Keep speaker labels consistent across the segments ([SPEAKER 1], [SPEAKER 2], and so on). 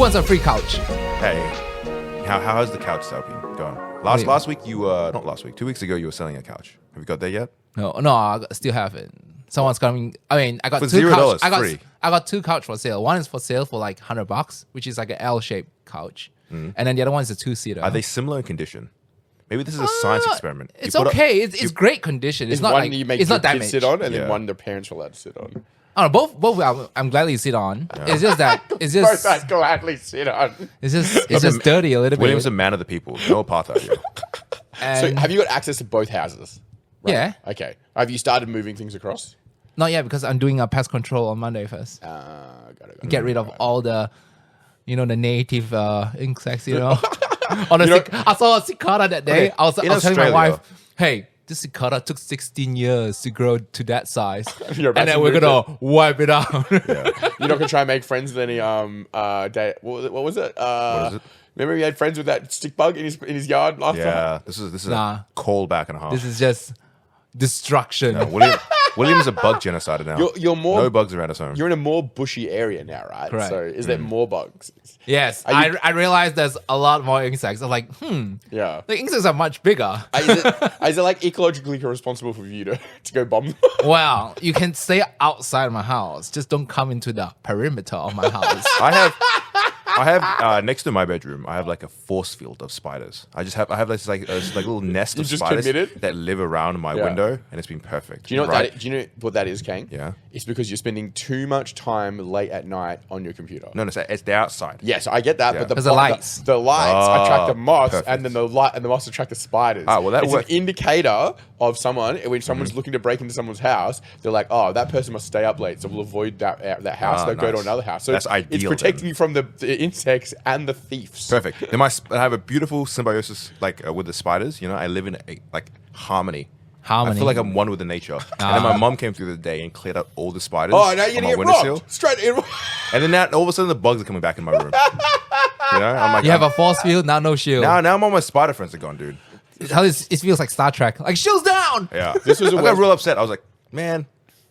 [SPEAKER 1] wants a free couch?
[SPEAKER 2] Hey, how's the couch sale been going? Last week not last week, 2 weeks ago you were selling a couch. Have you got there yet?
[SPEAKER 1] No, I still haven't. Someone's coming. I mean, I got
[SPEAKER 2] For
[SPEAKER 1] two
[SPEAKER 2] $0
[SPEAKER 1] couch.
[SPEAKER 2] free.
[SPEAKER 1] I got two couch for sale. One is for sale for like $100, which is like an L-shaped couch, and then the other one is a 2-seater.
[SPEAKER 2] Are they similar in condition? Maybe this is a science experiment.
[SPEAKER 1] It's okay. It's great condition. It's not
[SPEAKER 3] one
[SPEAKER 1] like
[SPEAKER 3] you make
[SPEAKER 1] it's
[SPEAKER 3] your
[SPEAKER 1] not
[SPEAKER 3] kids
[SPEAKER 1] damaged.
[SPEAKER 3] sit on, and
[SPEAKER 2] Yeah.
[SPEAKER 3] then one the parents are allowed to sit on.
[SPEAKER 1] I don't know, both. I'm glad you sit on. It's just that it's just
[SPEAKER 3] Both I gladly sit on.
[SPEAKER 1] it's just dirty a little bit.
[SPEAKER 2] William's a man of the people. No apartheid here.
[SPEAKER 3] So
[SPEAKER 1] And
[SPEAKER 3] have you got access to both houses?
[SPEAKER 1] yeah,
[SPEAKER 3] Okay. Have you started moving things across?
[SPEAKER 1] not yet because I'm doing a pest control on Monday first.
[SPEAKER 3] Got it.
[SPEAKER 1] Get rid of all the, the native insects. On I saw a cicada that day.
[SPEAKER 2] Okay,
[SPEAKER 1] I was
[SPEAKER 2] in
[SPEAKER 1] telling my
[SPEAKER 2] Australia-
[SPEAKER 1] wife, "Hey, this cicada took 16 years to grow to that size,
[SPEAKER 3] You're about
[SPEAKER 1] and then
[SPEAKER 3] to
[SPEAKER 1] we're
[SPEAKER 3] move
[SPEAKER 1] gonna wipe it out."
[SPEAKER 3] You're not gonna try and make friends with any day. What was it?
[SPEAKER 2] What is it?
[SPEAKER 3] Remember he had friends with that stick bug in his yard last time?
[SPEAKER 2] Yeah, this is
[SPEAKER 1] Nah.
[SPEAKER 2] a callback and a half.
[SPEAKER 1] This is just destruction.
[SPEAKER 2] William is a bug genocider now.
[SPEAKER 3] You're more
[SPEAKER 2] no bugs around his home.
[SPEAKER 3] You're in a more bushy area now, right?
[SPEAKER 1] Correct.
[SPEAKER 3] So is there more bugs?
[SPEAKER 1] Yes,
[SPEAKER 3] Are you-
[SPEAKER 1] I realized there's a lot more insects. I'm like,
[SPEAKER 3] Yeah.
[SPEAKER 1] the insects are much bigger.
[SPEAKER 3] Is it like ecologically irresponsible for you to go bomb them?
[SPEAKER 1] Well, you can stay outside my house. Just don't come into the perimeter of my house.
[SPEAKER 2] I have next to my bedroom. I have like a force field of spiders. I have this like little nest of
[SPEAKER 3] just
[SPEAKER 2] spiders
[SPEAKER 3] committed?
[SPEAKER 2] that live around my window, and it's been perfect.
[SPEAKER 3] Do you know
[SPEAKER 2] Right?
[SPEAKER 3] do you know what that is, Kane?
[SPEAKER 2] Yeah.
[SPEAKER 3] It's because you're spending too much time late at night on your computer.
[SPEAKER 2] No, it's the outside.
[SPEAKER 3] Yes, I get that,
[SPEAKER 2] Yeah.
[SPEAKER 3] but the
[SPEAKER 1] There's the lights.
[SPEAKER 3] the lights
[SPEAKER 2] Oh,
[SPEAKER 3] attract the moths,
[SPEAKER 2] perfect.
[SPEAKER 3] and then the moths attract the spiders.
[SPEAKER 2] Ah, well, that
[SPEAKER 3] it's
[SPEAKER 2] works.
[SPEAKER 3] an indicator of someone when someone's looking to break into someone's house. They're like, oh, that person must stay up late, so we'll avoid that house.
[SPEAKER 2] Ah,
[SPEAKER 3] They'll go to
[SPEAKER 2] nice.
[SPEAKER 3] another house. So
[SPEAKER 2] That's
[SPEAKER 3] it's
[SPEAKER 2] ideal,
[SPEAKER 3] protecting
[SPEAKER 2] then.
[SPEAKER 3] you from the insects and the thieves.
[SPEAKER 2] Perfect. Then I have a beautiful symbiosis with the spiders. I live in harmony. I feel like I'm one with the nature. And then my mom came through the day and cleared out all the spiders.
[SPEAKER 3] Oh, now you're
[SPEAKER 2] on
[SPEAKER 3] gonna
[SPEAKER 2] my
[SPEAKER 3] get
[SPEAKER 2] windowsill.
[SPEAKER 3] robbed. Straight in.
[SPEAKER 2] And then all of a sudden the bugs are coming back in my room. I'm like,
[SPEAKER 1] You have a force field, now no shield.
[SPEAKER 2] now all my spider friends are gone, dude.
[SPEAKER 1] It feels like Star Trek. Like, shields down!
[SPEAKER 2] Yeah.
[SPEAKER 3] This was a
[SPEAKER 2] I got
[SPEAKER 3] worst-
[SPEAKER 2] real upset. I was like, man.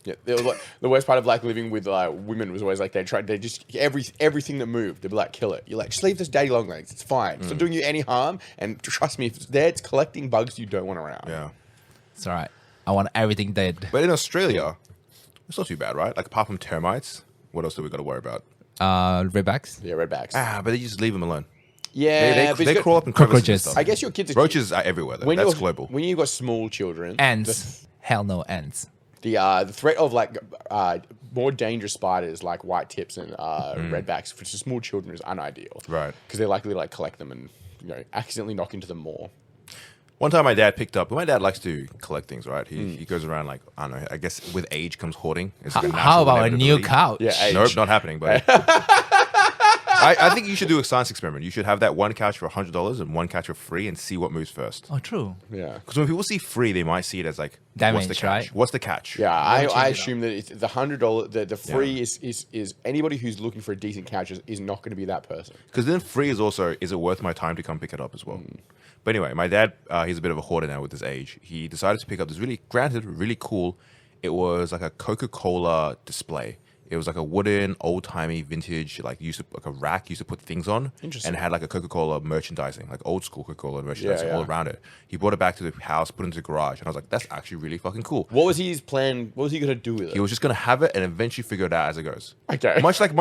[SPEAKER 3] Yeah, it was like, the worst part of like living with women was always like they just everything that moved they'd be like, kill it. You're like, just leave this daddy long legs, it's fine. It's not doing you any harm, and trust me, if it's there, it's collecting bugs you don't want around.
[SPEAKER 2] Yeah.
[SPEAKER 1] It's all right. I want everything dead.
[SPEAKER 2] But in Australia, it's not too bad, right? Like apart from termites, what else do we got to worry about?
[SPEAKER 1] Redbacks?
[SPEAKER 3] Yeah, redbacks.
[SPEAKER 2] But they just leave them alone.
[SPEAKER 3] Yeah,
[SPEAKER 2] They,
[SPEAKER 3] but
[SPEAKER 2] they
[SPEAKER 3] you
[SPEAKER 2] crawl up in crevices and
[SPEAKER 1] Cockroaches.
[SPEAKER 2] stuff.
[SPEAKER 3] I guess your kids are
[SPEAKER 2] Roaches are everywhere, though. That's global.
[SPEAKER 3] When you've got small children,
[SPEAKER 1] Ants. Hell no, ants.
[SPEAKER 3] the threat of like more dangerous spiders like white tips and redbacks for small children is unideal.
[SPEAKER 2] Right.
[SPEAKER 3] Because they're likely to like collect them and accidentally knock into them more.
[SPEAKER 2] One time my dad picked up, my dad likes to collect things, right? He goes around like, I don't know, I guess with age comes hoarding. It's like a
[SPEAKER 1] How
[SPEAKER 2] natural
[SPEAKER 1] about a new
[SPEAKER 2] inevitability.
[SPEAKER 1] couch?
[SPEAKER 3] Yeah, age.
[SPEAKER 2] Nope, not happening, buddy. I think you should do a science experiment. You should have that one couch for $100 and one couch for free and see what moves first.
[SPEAKER 1] Oh, true.
[SPEAKER 3] Yeah.
[SPEAKER 2] Because when people see free, they might see it as like,
[SPEAKER 1] Damage,
[SPEAKER 2] what's the catch?
[SPEAKER 1] right?
[SPEAKER 2] What's the catch?
[SPEAKER 3] Yeah, I
[SPEAKER 1] change it
[SPEAKER 3] assume that it's the $100, the free is anybody who's looking for a decent couch is not going to be that person.
[SPEAKER 2] Because then free is also, is it worth my time to come pick it up as well? But anyway, my dad, he's a bit of a hoarder now with his age. He decided to pick up this really cool, it was like a Coca-Cola display. It was like a wooden, old-timey, vintage, like a rack used to put things on.
[SPEAKER 3] Interesting.
[SPEAKER 2] And it had like a Coca-Cola merchandising, like old school Coca-Cola merchandising all
[SPEAKER 3] yeah.
[SPEAKER 2] around it. He brought it back to the house, put it into the garage, and I was like, that's actually really fucking cool.
[SPEAKER 3] What was his plan? What was he going to do with it?
[SPEAKER 2] He was just gonna have it and eventually figure it out as it goes.
[SPEAKER 3] Okay.
[SPEAKER 2] Much like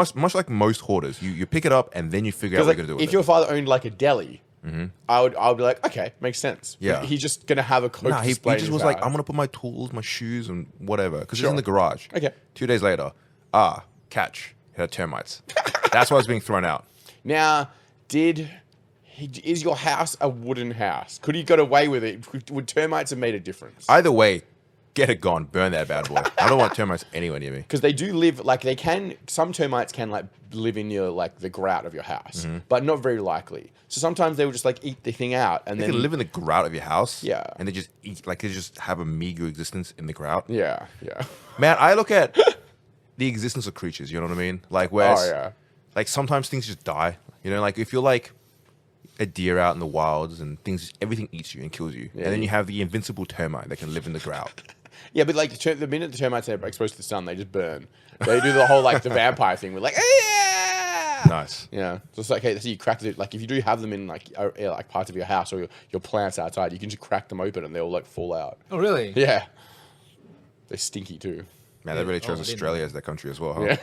[SPEAKER 2] most hoarders, you pick it up and then you figure out what you're gonna do with
[SPEAKER 3] if
[SPEAKER 2] it.
[SPEAKER 3] your father owned like a deli, I would be like, okay, makes sense.
[SPEAKER 2] Yeah.
[SPEAKER 3] But he's just going to have a Coke
[SPEAKER 2] Nah, he
[SPEAKER 3] display.
[SPEAKER 2] just
[SPEAKER 3] in
[SPEAKER 2] was
[SPEAKER 3] his
[SPEAKER 2] like,
[SPEAKER 3] house.
[SPEAKER 2] I'm gonna put my tools, my shoes, and whatever, because
[SPEAKER 3] Sure.
[SPEAKER 2] it's in the garage.
[SPEAKER 3] Okay.
[SPEAKER 2] 2 days later, catch. It had termites. That's why it's being thrown out.
[SPEAKER 3] Now, is your house a wooden house? Could he got away with it? Would termites have made a difference?
[SPEAKER 2] Either way, get it gone. Burn that bad boy. I don't want termites anywhere near me.
[SPEAKER 3] Because they do live, like they can, some termites can like live in your, like the grout of your house, but not very likely. So sometimes they will just like eat the thing out and
[SPEAKER 2] They
[SPEAKER 3] then
[SPEAKER 2] can live in the grout of your house.
[SPEAKER 3] Yeah.
[SPEAKER 2] And they just eat, like they just have a meager existence in the grout.
[SPEAKER 3] Yeah.
[SPEAKER 2] Man, I look at the existence of creatures, you know what I mean? Like, whereas, like sometimes things just die. Like if you're like a deer out in the wilds and everything eats you and kills you.
[SPEAKER 3] Yeah,
[SPEAKER 2] and then you have the invincible termite that can live in the grout.
[SPEAKER 3] Yeah, but like the minute the termites are exposed to the sun, they just burn. They do the whole like the vampire thing. We're like, yeah.
[SPEAKER 2] Nice.
[SPEAKER 3] Yeah, so it's like, hey, so you crack it. Like if you do have them in like like parts of your house or your plants outside, you can just crack them open and they'll like fall out.
[SPEAKER 1] Oh, really?
[SPEAKER 3] Yeah, they're stinky too.
[SPEAKER 2] Man, they really chose
[SPEAKER 1] I didn't
[SPEAKER 2] Australia as their country as well, huh?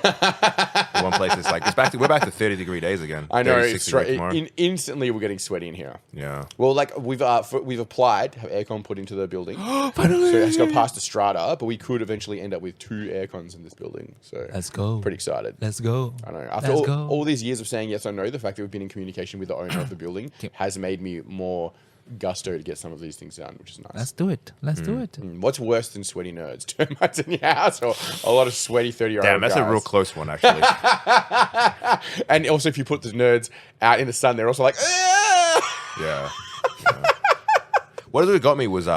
[SPEAKER 2] The one place it's like we're back to 30-degree days again.
[SPEAKER 3] I know.
[SPEAKER 2] 36
[SPEAKER 3] It's
[SPEAKER 2] degrees tomorrow.
[SPEAKER 3] Instantly, we're getting sweaty in here.
[SPEAKER 2] Yeah.
[SPEAKER 3] Well, like we've applied to have aircon put into the building,
[SPEAKER 1] Finally.
[SPEAKER 3] so it's got past the strata, but we could eventually end up with 2 aircons in this building. So
[SPEAKER 1] Let's go.
[SPEAKER 3] Pretty excited.
[SPEAKER 1] Let's go.
[SPEAKER 3] I know. After
[SPEAKER 1] Let's go.
[SPEAKER 3] all these years of saying yes or no, the fact that we've been in communication with the owner of the building has made me more gusto to get some of these things done, which is nice.
[SPEAKER 1] Let's do it. Let's do it.
[SPEAKER 3] What's worse than sweaty nerds? Termites in your house or a lot of sweaty 30-year-old
[SPEAKER 2] Damn, that's
[SPEAKER 3] guys?
[SPEAKER 2] a real close one, actually.
[SPEAKER 3] And also, if you put the nerds out in the sun, they're also like,
[SPEAKER 2] Yeah. What really got me was,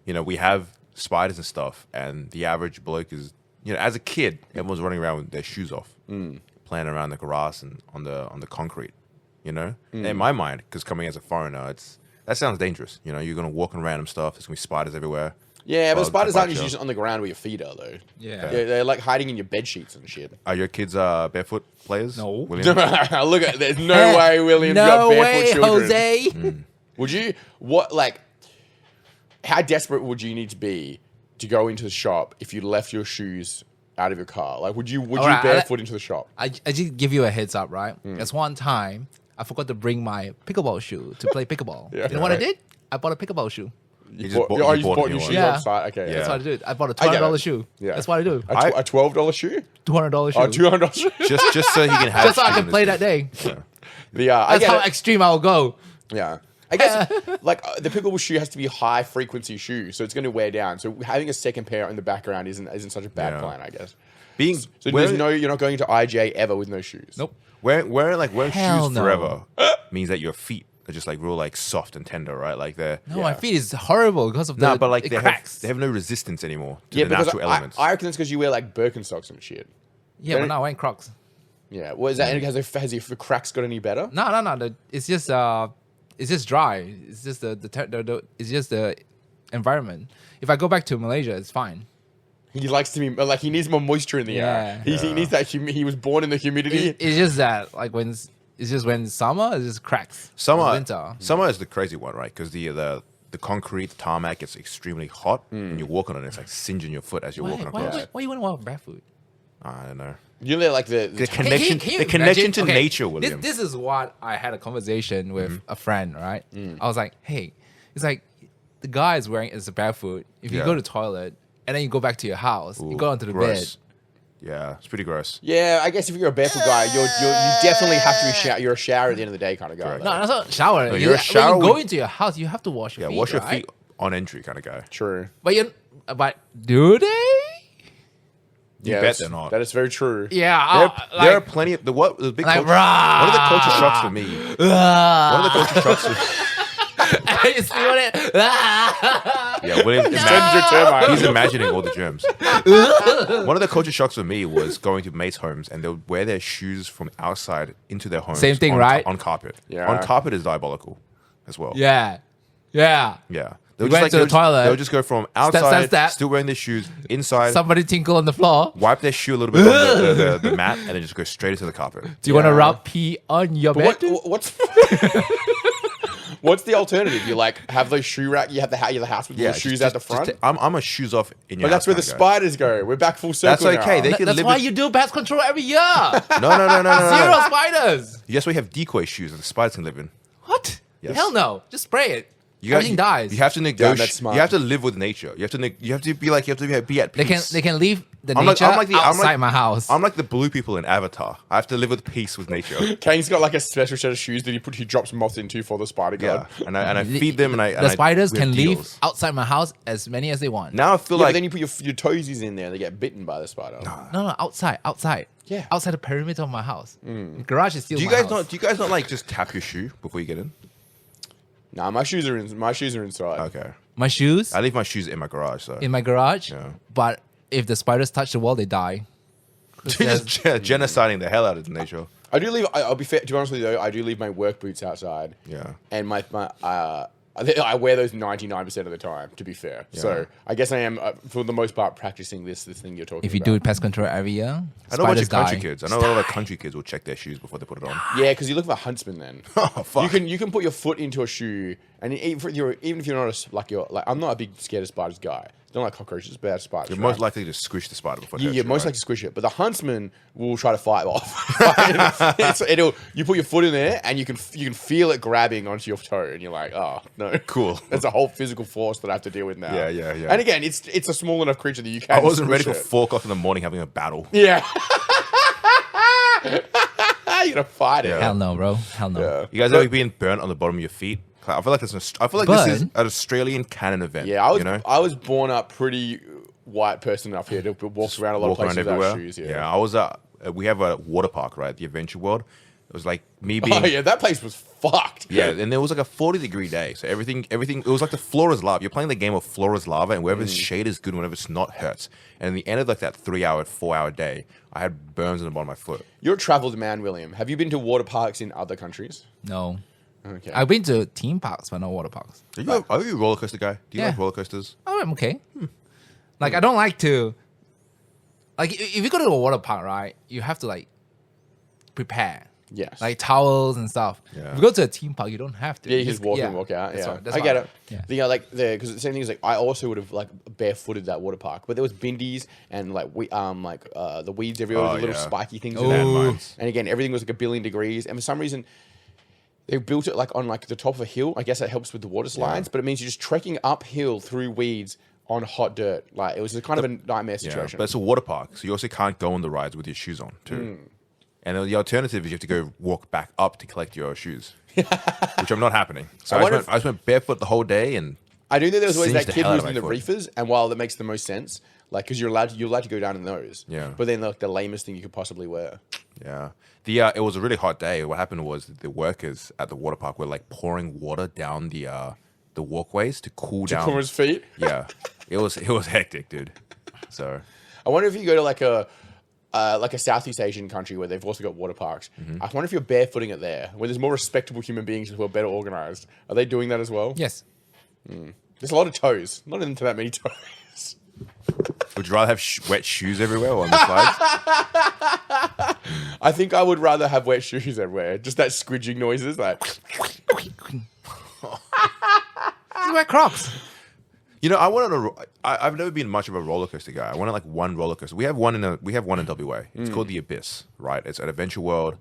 [SPEAKER 2] we have spiders and stuff, and the average bloke is, as a kid, everyone's running around with their shoes off, playing around the grass and on the concrete, And in my mind, because coming as a foreigner, that sounds dangerous. You're going to walk on random stuff. There's going to be spiders everywhere.
[SPEAKER 3] Yeah, but
[SPEAKER 2] Bugs
[SPEAKER 3] spiders
[SPEAKER 2] that
[SPEAKER 3] aren't
[SPEAKER 2] bite
[SPEAKER 3] just
[SPEAKER 2] you.
[SPEAKER 3] usually on the ground where your feet are, though.
[SPEAKER 1] Yeah.
[SPEAKER 3] They're like hiding in your bed sheets and shit.
[SPEAKER 2] Are your kids barefoot players?
[SPEAKER 1] No.
[SPEAKER 2] William?
[SPEAKER 3] Look at, there's no way William's got
[SPEAKER 1] No
[SPEAKER 3] barefoot
[SPEAKER 1] way,
[SPEAKER 3] children.
[SPEAKER 1] Jose.
[SPEAKER 3] Would you, how desperate would you need to be to go into the shop if you left your shoes out of your car? Like, would you
[SPEAKER 1] Alright,
[SPEAKER 3] barefoot into the shop?
[SPEAKER 1] I just give you a heads up, right? There's one time I forgot to bring my pickleball shoe to play pickleball.
[SPEAKER 3] Yeah.
[SPEAKER 1] You know what I
[SPEAKER 2] Right.
[SPEAKER 1] did? I bought a pickleball shoe.
[SPEAKER 2] You just bought,
[SPEAKER 3] you
[SPEAKER 2] you bought
[SPEAKER 3] bought
[SPEAKER 2] a new
[SPEAKER 3] new
[SPEAKER 2] one.
[SPEAKER 3] shoes
[SPEAKER 1] Yeah.
[SPEAKER 3] on site? Okay.
[SPEAKER 2] Yeah.
[SPEAKER 1] That's what I did. I bought a
[SPEAKER 3] I get
[SPEAKER 1] $200
[SPEAKER 3] it.
[SPEAKER 1] shoe.
[SPEAKER 3] Yeah.
[SPEAKER 1] That's what I do.
[SPEAKER 3] A $12 shoe?
[SPEAKER 1] $200 shoe.
[SPEAKER 3] Oh, $200 shoe?
[SPEAKER 2] Just so he can have
[SPEAKER 1] Just so I
[SPEAKER 2] shoes
[SPEAKER 1] can
[SPEAKER 2] in
[SPEAKER 1] play
[SPEAKER 2] his
[SPEAKER 1] that day.
[SPEAKER 3] I
[SPEAKER 1] That's
[SPEAKER 3] get
[SPEAKER 1] how
[SPEAKER 3] it.
[SPEAKER 1] extreme I'll go.
[SPEAKER 3] Yeah. I guess the pickleball shoe has to be a high frequency shoe, so it's going to wear down. So having a second pair in the background isn't such a bad
[SPEAKER 2] Yeah.
[SPEAKER 3] plan, I guess.
[SPEAKER 2] Being
[SPEAKER 3] So you're not going to IJ ever with no shoes.
[SPEAKER 1] Nope.
[SPEAKER 2] wearing
[SPEAKER 1] Hell
[SPEAKER 2] shoes
[SPEAKER 1] no.
[SPEAKER 2] forever means that your feet are just like real like soft and tender, right? Like they're
[SPEAKER 1] No, my feet is horrible because of
[SPEAKER 2] but like
[SPEAKER 1] it
[SPEAKER 2] they
[SPEAKER 1] cracks.
[SPEAKER 2] have no resistance anymore to
[SPEAKER 3] Yeah,
[SPEAKER 2] the
[SPEAKER 3] because
[SPEAKER 2] natural elements.
[SPEAKER 3] I reckon it's because you wear like Birkenstocks and shit.
[SPEAKER 1] Yeah, but now I'm wearing Crocs.
[SPEAKER 3] Yeah. What is that? Has the cracks got any better?
[SPEAKER 1] No. It's just dry. It's just it's just the environment. If I go back to Malaysia, it's fine.
[SPEAKER 3] He likes to be like he needs more moisture in the air.
[SPEAKER 1] Yeah.
[SPEAKER 3] He needs that. He was born in the humidity.
[SPEAKER 1] It's just that when summer, it just cracks. Winter.
[SPEAKER 2] Summer is the crazy one, right? Because the concrete the tarmac gets extremely hot, and you're walking on it. It's like singeing your foot as you're walking across.
[SPEAKER 1] Why you want to walk barefoot?
[SPEAKER 2] I don't know.
[SPEAKER 3] You know, like the
[SPEAKER 2] The connection,
[SPEAKER 1] Can you
[SPEAKER 2] the connection to
[SPEAKER 1] imagine? Okay,
[SPEAKER 2] nature, William.
[SPEAKER 1] This is what I had a conversation with a friend, right? I was like, hey, it's like the guy is wearing is barefoot. If you
[SPEAKER 2] Yeah.
[SPEAKER 1] go to the toilet and then you go back to your house, you
[SPEAKER 2] Ooh,
[SPEAKER 1] go onto the
[SPEAKER 2] gross. Yeah, it's pretty gross.
[SPEAKER 3] Yeah, I guess if you're a barefoot guy, you definitely have to be you're a shower at the end of the day kind of guy.
[SPEAKER 2] Correct.
[SPEAKER 1] bed. No, that's not shower.
[SPEAKER 2] No, you're a shower
[SPEAKER 1] When you go
[SPEAKER 2] with-
[SPEAKER 1] into your house, you have to wash your
[SPEAKER 2] Yeah,
[SPEAKER 1] feet.
[SPEAKER 2] wash your
[SPEAKER 1] right?
[SPEAKER 2] feet on entry kind of guy.
[SPEAKER 3] True.
[SPEAKER 1] But do they?
[SPEAKER 2] You
[SPEAKER 3] Yeah,
[SPEAKER 2] bet
[SPEAKER 3] that's-
[SPEAKER 2] they're not.
[SPEAKER 3] That is very true.
[SPEAKER 1] Yeah,
[SPEAKER 2] There are plenty of the big
[SPEAKER 1] like,
[SPEAKER 2] culture, one of the culture shocks for me. One of the culture shocks.
[SPEAKER 1] you see what it?
[SPEAKER 2] Yeah, William. He's imagining all the germs. One of the culture shocks for me was going to mates' homes and they'll wear their shoes from outside into their homes.
[SPEAKER 1] Same thing,
[SPEAKER 2] on,
[SPEAKER 1] right?
[SPEAKER 2] On carpet.
[SPEAKER 3] Yeah.
[SPEAKER 2] On carpet is diabolical as well.
[SPEAKER 1] Yeah.
[SPEAKER 2] Yeah.
[SPEAKER 1] You went to the toilet.
[SPEAKER 2] They'll just go from outside,
[SPEAKER 1] step.
[SPEAKER 2] still wearing their shoes, inside,
[SPEAKER 1] Somebody tinkle on the floor.
[SPEAKER 2] wipe their shoe a little bit on the mat, and then just go straight into the carpet.
[SPEAKER 1] Do you want to
[SPEAKER 3] Yeah.
[SPEAKER 1] rub pee on your bed?
[SPEAKER 3] What's what's the alternative? You like have those shoe rack. You have the house with the shoes out the front.
[SPEAKER 2] I'm a shoes off in your
[SPEAKER 3] But that's
[SPEAKER 2] house
[SPEAKER 3] where the
[SPEAKER 2] kinda guy.
[SPEAKER 3] spiders go. We're back full circle.
[SPEAKER 2] That's okay.
[SPEAKER 3] now.
[SPEAKER 2] They can
[SPEAKER 1] That's
[SPEAKER 2] live
[SPEAKER 1] why
[SPEAKER 2] in-
[SPEAKER 1] you do pest control every year.
[SPEAKER 2] No.
[SPEAKER 1] Zero spiders.
[SPEAKER 2] Yes, we have decoy shoes that the spiders can live in.
[SPEAKER 1] What?
[SPEAKER 2] Yes.
[SPEAKER 1] Hell no. Just spray it.
[SPEAKER 2] You got-
[SPEAKER 1] Everything dies.
[SPEAKER 2] You have to
[SPEAKER 3] that's
[SPEAKER 2] negotiate.
[SPEAKER 3] smart.
[SPEAKER 2] You have to live with nature. You have to be like. You have to be at peace.
[SPEAKER 1] They can leave the
[SPEAKER 2] I'm like-
[SPEAKER 1] nature
[SPEAKER 2] I'm like the- I'm
[SPEAKER 1] outside
[SPEAKER 2] like-
[SPEAKER 1] my house.
[SPEAKER 2] I'm like the blue people in Avatar. I have to live with peace with nature.
[SPEAKER 3] Kane's got like a special set of shoes that he drops moths into for the spider
[SPEAKER 2] Yeah,
[SPEAKER 3] god.
[SPEAKER 2] and I feed them, and I
[SPEAKER 1] the spiders
[SPEAKER 2] we have
[SPEAKER 1] can leave
[SPEAKER 2] deals.
[SPEAKER 1] outside my house as many as they want.
[SPEAKER 2] Now I feel
[SPEAKER 3] Yeah, but
[SPEAKER 2] like
[SPEAKER 3] then you put your toesies in there, they get bitten by the spider.
[SPEAKER 1] No, outside.
[SPEAKER 3] Yeah.
[SPEAKER 1] Outside the perimeter of my house. The garage is still
[SPEAKER 2] do you
[SPEAKER 1] my
[SPEAKER 2] guys
[SPEAKER 1] house.
[SPEAKER 2] not? Do you guys not like just tap your shoe before you get in?
[SPEAKER 3] Nah, my shoes are inside.
[SPEAKER 2] Okay,
[SPEAKER 1] My shoes
[SPEAKER 2] I leave my shoes in my garage. So
[SPEAKER 1] in my garage.
[SPEAKER 2] Yeah.
[SPEAKER 1] But if the spiders touch the wall, they die.
[SPEAKER 2] you're just genociding the hell out of nature.
[SPEAKER 3] I do leave. I'll be fair. To be honest with you, though, I do leave my work boots outside.
[SPEAKER 2] Yeah.
[SPEAKER 3] And my I wear those 99% of the time, to be fair. So I guess I am, for the most part, practicing this thing you're talking about.
[SPEAKER 1] If you do pest control every year,
[SPEAKER 2] I know a bunch of
[SPEAKER 1] spiders
[SPEAKER 2] country
[SPEAKER 1] die.
[SPEAKER 2] kids. I know a lot of country kids will check their shoes before they put it on.
[SPEAKER 3] Yeah, because you look for a huntsman then.
[SPEAKER 2] Oh, fuck.
[SPEAKER 3] You can put your foot into a shoe, and even if you're not I'm not a big scared of spiders guy. Don't like cockroaches, but spiders.
[SPEAKER 2] You're
[SPEAKER 3] right?
[SPEAKER 2] most likely to squish the spider before it hurts
[SPEAKER 3] You're
[SPEAKER 2] you,
[SPEAKER 3] most
[SPEAKER 2] right?
[SPEAKER 3] likely to squish it, but the huntsman will try to fight off. You put your foot in there, and you can feel it grabbing onto your toe, and you're like, oh no,
[SPEAKER 2] Cool.
[SPEAKER 3] That's a whole physical force that I have to deal with now.
[SPEAKER 2] Yeah.
[SPEAKER 3] And again, it's a small enough creature that you can.
[SPEAKER 2] I wasn't ready
[SPEAKER 3] squish
[SPEAKER 2] for
[SPEAKER 3] it.
[SPEAKER 2] 4 o'clock in the morning having a battle.
[SPEAKER 3] Yeah. You're gonna fight it.
[SPEAKER 2] Yeah.
[SPEAKER 1] Hell no, bro. Hell no.
[SPEAKER 3] Yeah.
[SPEAKER 2] You guys ever been burnt on the bottom of your feet? I feel like this is an Australian canon event.
[SPEAKER 3] Yeah,
[SPEAKER 2] you know?
[SPEAKER 3] I was born up pretty white person enough here to walk around a lot of places without shoes.
[SPEAKER 2] Yeah, I was we have a water park, right? The Adventure World. It was like me being
[SPEAKER 3] Oh yeah, that place was fucked.
[SPEAKER 2] Yeah, and there was like a 40-degree day. So everything it was like the floor is lava. You're playing the game of floor is lava, and wherever the shade is good, whenever it's not hurts. And in the end of like that 4-hour day, I had burns on the bottom of my foot.
[SPEAKER 3] You're a travelled man, William. Have you been to water parks in other countries?
[SPEAKER 1] No.
[SPEAKER 3] Okay.
[SPEAKER 1] I've been to theme parks, but not water parks.
[SPEAKER 2] Are you a roller coaster guy? Do you
[SPEAKER 1] Yeah.
[SPEAKER 2] like roller coasters?
[SPEAKER 1] Oh, I'm okay. Like, I don't like to... Like, if you go to a water park, right, you have to, like, prepare.
[SPEAKER 3] Yes.
[SPEAKER 1] Like, towels and stuff.
[SPEAKER 2] Yeah.
[SPEAKER 1] If you go to a theme park, you don't have to.
[SPEAKER 3] Yeah, you just walk in, walk out.
[SPEAKER 1] That's
[SPEAKER 3] Yeah,
[SPEAKER 1] right, that's
[SPEAKER 3] I get
[SPEAKER 1] right.
[SPEAKER 3] it.
[SPEAKER 1] Yeah.
[SPEAKER 3] Because the same thing is like I also would have like barefooted that water park, but there was bindies and the weeds everywhere,
[SPEAKER 2] Oh,
[SPEAKER 3] the little
[SPEAKER 2] yeah.
[SPEAKER 3] spiky things.
[SPEAKER 1] Oh.
[SPEAKER 3] In there.
[SPEAKER 2] Landmines.
[SPEAKER 3] And again, everything was like 1 billion degrees, and for some reason. They built it like on like the top of a hill. I guess that helps with the water slides, but it means you're just trekking uphill through weeds on hot dirt. Like it was kind of a nightmare
[SPEAKER 2] Yeah,
[SPEAKER 3] situation.
[SPEAKER 2] but it's a water park, so you also can't go on the rides with your shoes on too. And then the alternative is you have to go walk back up to collect your shoes, which I'm not happening. So
[SPEAKER 3] I
[SPEAKER 2] I just went barefoot the whole day, and
[SPEAKER 3] I do think there was always
[SPEAKER 2] Singed
[SPEAKER 3] that
[SPEAKER 2] the
[SPEAKER 3] kid
[SPEAKER 2] hell
[SPEAKER 3] who
[SPEAKER 2] out
[SPEAKER 3] was
[SPEAKER 2] of
[SPEAKER 3] in
[SPEAKER 2] my
[SPEAKER 3] the
[SPEAKER 2] foot.
[SPEAKER 3] reefers, and while that makes the most sense, like because you're allowed to go down in those.
[SPEAKER 2] Yeah.
[SPEAKER 3] But then like the lamest thing you could possibly wear.
[SPEAKER 2] yeah. It was a really hot day. What happened was the workers at the water park were like pouring water down the walkways to cool down.
[SPEAKER 3] Kumara's feet.
[SPEAKER 2] Yeah, it was hectic, dude. So
[SPEAKER 3] I wonder if you go to like a Southeast Asian country where they've also got water parks. I wonder if you're barefooting it there, where there's more respectable human beings who are better organized. Are they doing that as well?
[SPEAKER 1] Yes.
[SPEAKER 3] There's a lot of toes. Not into that many toes.
[SPEAKER 2] would you rather have wet shoes everywhere or on the slides?
[SPEAKER 3] I think I would rather have wet shoes everywhere. Just that squidging noises, like.
[SPEAKER 1] You wear Crocs.
[SPEAKER 2] You know, I've never been much of a roller coaster guy. I wanted like one roller coaster. We have one in WA. It's called the Abyss, right? It's at Adventure World.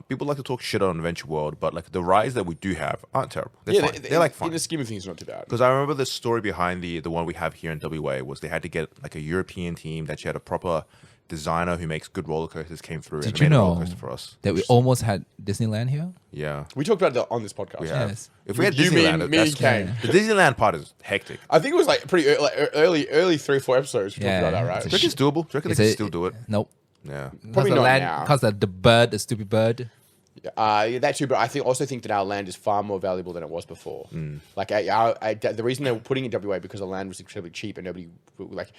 [SPEAKER 2] People like to talk shit on Adventure World, but like the rides that we do have aren't terrible. They're fine. They're like fun.
[SPEAKER 3] In the scheme of things, not too bad.
[SPEAKER 2] Because I remember the story behind the one we have here in WA was they had to get like a European team that had a proper designer who makes good roller coasters came through and
[SPEAKER 1] Did
[SPEAKER 2] made
[SPEAKER 1] you
[SPEAKER 2] a roller
[SPEAKER 1] know
[SPEAKER 2] coaster for us.
[SPEAKER 1] that we almost had Disneyland here?
[SPEAKER 2] Yeah.
[SPEAKER 3] We talked about that on this podcast.
[SPEAKER 2] We have.
[SPEAKER 1] Yes.
[SPEAKER 2] If we had
[SPEAKER 3] You
[SPEAKER 2] Disneyland,
[SPEAKER 3] mean me
[SPEAKER 2] that's,
[SPEAKER 3] and Kane.
[SPEAKER 2] the Disneyland part is hectic.
[SPEAKER 3] I think it was like pretty early 3 or 4 episodes we talked
[SPEAKER 1] Yeah,
[SPEAKER 3] about that, right?
[SPEAKER 1] it's
[SPEAKER 2] Do you reckon it's doable? Do you reckon
[SPEAKER 1] Is
[SPEAKER 2] they can
[SPEAKER 1] it-
[SPEAKER 2] still do it?
[SPEAKER 1] Nope.
[SPEAKER 2] Yeah.
[SPEAKER 3] Probably not now.
[SPEAKER 1] Because the bird, the stupid bird.
[SPEAKER 3] Yeah, that too, but I also think that our land is far more valuable than it was before. Like the reason they were putting it in WA because the land was incredibly cheap and nobody like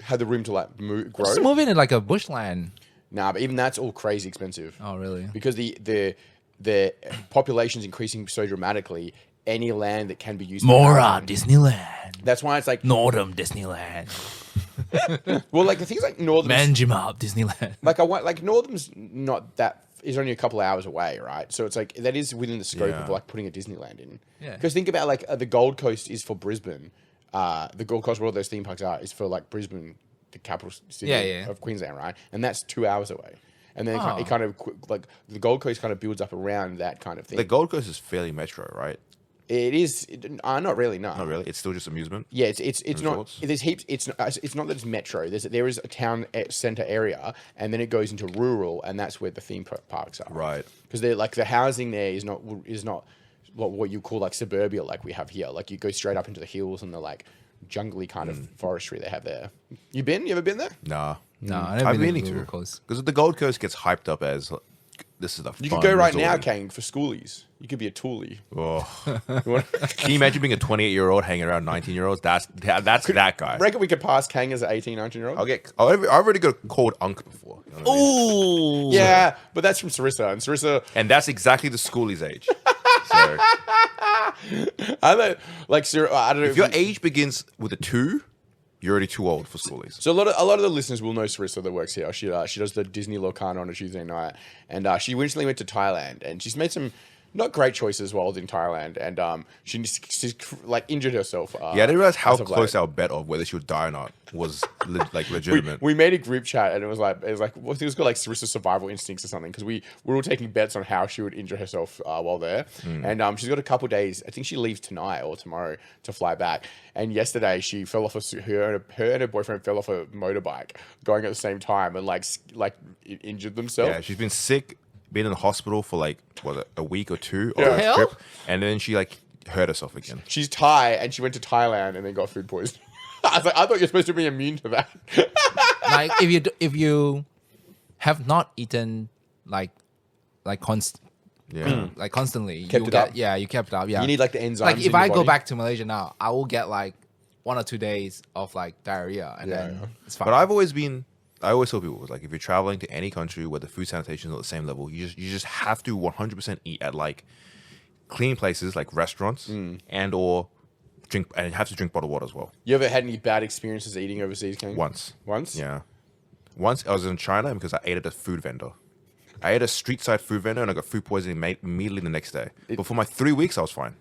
[SPEAKER 3] had the room to like grow.
[SPEAKER 1] Just move in like a bushland.
[SPEAKER 3] Nah, but even that's all crazy expensive.
[SPEAKER 1] Oh, really?
[SPEAKER 3] Because the population's increasing so dramatically. Any land that can be used for
[SPEAKER 1] More
[SPEAKER 3] housing-
[SPEAKER 1] Disneyland.
[SPEAKER 3] That's why it's like
[SPEAKER 1] Northern Disneyland.
[SPEAKER 3] well, like the things like Northern.
[SPEAKER 1] Manjimup Disneyland.
[SPEAKER 3] Like I want like Northern's not that is only a couple of hours away, right? So it's like that is within the scope
[SPEAKER 2] Yeah.
[SPEAKER 3] of like putting a Disneyland in.
[SPEAKER 1] Yeah.
[SPEAKER 3] Because think about like the Gold Coast is for Brisbane. The Gold Coast, where all those theme parks are, is for like Brisbane, the capital city
[SPEAKER 1] Yeah, yeah.
[SPEAKER 3] of Queensland, right? And that's 2 hours away. And then
[SPEAKER 1] Oh.
[SPEAKER 3] it kind of like the Gold Coast kind of builds up around that kind of thing.
[SPEAKER 2] The Gold Coast is fairly metro, right?
[SPEAKER 3] It is not really, no.
[SPEAKER 2] Not really. It's still just amusement.
[SPEAKER 3] Yeah, it's not.
[SPEAKER 2] Resorts?
[SPEAKER 3] There's heaps. It's not that it's metro. There is a town center area, and then it goes into rural, and that's where the theme parks are.
[SPEAKER 2] Right.
[SPEAKER 3] Because they're like the housing there is not what you call like suburbia like we have here. Like you go straight up into the hills and the like jungly kind of forestry they have there. You ever been there?
[SPEAKER 2] Nah.
[SPEAKER 1] No, I never
[SPEAKER 2] I've
[SPEAKER 1] been
[SPEAKER 2] been
[SPEAKER 1] to
[SPEAKER 2] to.
[SPEAKER 1] Gold Coast.
[SPEAKER 2] Because the Gold Coast gets hyped up as this is the
[SPEAKER 3] You
[SPEAKER 2] fun
[SPEAKER 3] could go right
[SPEAKER 2] resort.
[SPEAKER 3] now, Kane, for schoolies. You could be a toolie.
[SPEAKER 2] Oh.
[SPEAKER 3] You want-
[SPEAKER 2] Can you imagine being a 28-year-old hanging around 19-year-olds? That's that guy.
[SPEAKER 3] Reckon we could pass Kang as an 18, 19-year-old?
[SPEAKER 2] I've already got called Unk before. You know what I mean?
[SPEAKER 1] Ooh.
[SPEAKER 3] Yeah, but that's from Sarissa, and Sarissa.
[SPEAKER 2] And that's exactly the schoolie's age. So
[SPEAKER 3] I don't like. I don't know
[SPEAKER 2] If your age begins with a 2, you're already too old for schoolies.
[SPEAKER 3] So a lot of the listeners will know Sarissa that works here. She does the Disney Locana on a Tuesday night, and she recently went to Thailand, and she's made some not great choices while in Thailand, and she's like injured herself.
[SPEAKER 2] Yeah, I didn't realize how
[SPEAKER 3] as of
[SPEAKER 2] close
[SPEAKER 3] late.
[SPEAKER 2] our bet of whether she would die or not was like legitimate.
[SPEAKER 3] We made a group chat, and it was like well, I think it was called like Sarissa's survival instincts or something, because we were all taking bets on how she would injure herself while there. And she's got a couple days. I think she leaves tonight or tomorrow to fly back. And yesterday she fell off her and her boyfriend fell off a motorbike going at the same time and like injured themselves.
[SPEAKER 2] Yeah, she's been sick, been in the hospital for like a week or 2
[SPEAKER 3] Yeah.
[SPEAKER 2] on a
[SPEAKER 1] Hell?
[SPEAKER 2] trip, and then she like hurt herself again.
[SPEAKER 3] She's Thai, and she went to Thailand and then got food poisoning. I was like, I thought you're supposed to be immune to that.
[SPEAKER 1] Like if you have not eaten like
[SPEAKER 2] Yeah.
[SPEAKER 1] like constantly,
[SPEAKER 3] Kept
[SPEAKER 1] you
[SPEAKER 3] it
[SPEAKER 1] get
[SPEAKER 3] up.
[SPEAKER 1] you kept it up. Yeah,
[SPEAKER 3] You need like the enzymes.
[SPEAKER 1] like
[SPEAKER 3] in
[SPEAKER 1] if
[SPEAKER 3] your
[SPEAKER 1] I go
[SPEAKER 3] body.
[SPEAKER 1] back to Malaysia now, I will get like 1 or 2 days of like diarrhea, and
[SPEAKER 3] Yeah,
[SPEAKER 1] then
[SPEAKER 3] yeah.
[SPEAKER 1] it's fine.
[SPEAKER 2] But I always tell people, like, if you're traveling to any country where the food sanitation is not the same level, you just have to 100% eat at like clean places like restaurants and or drink, and you have to drink bottled water as well.
[SPEAKER 3] You ever had any bad experiences eating overseas, King?
[SPEAKER 2] Once.
[SPEAKER 3] Yeah.
[SPEAKER 2] Once I was in China because I ate at a food vendor. I ate a street side food vendor and I got food poisoning immediately the next day. But for my 3 weeks, I was fine.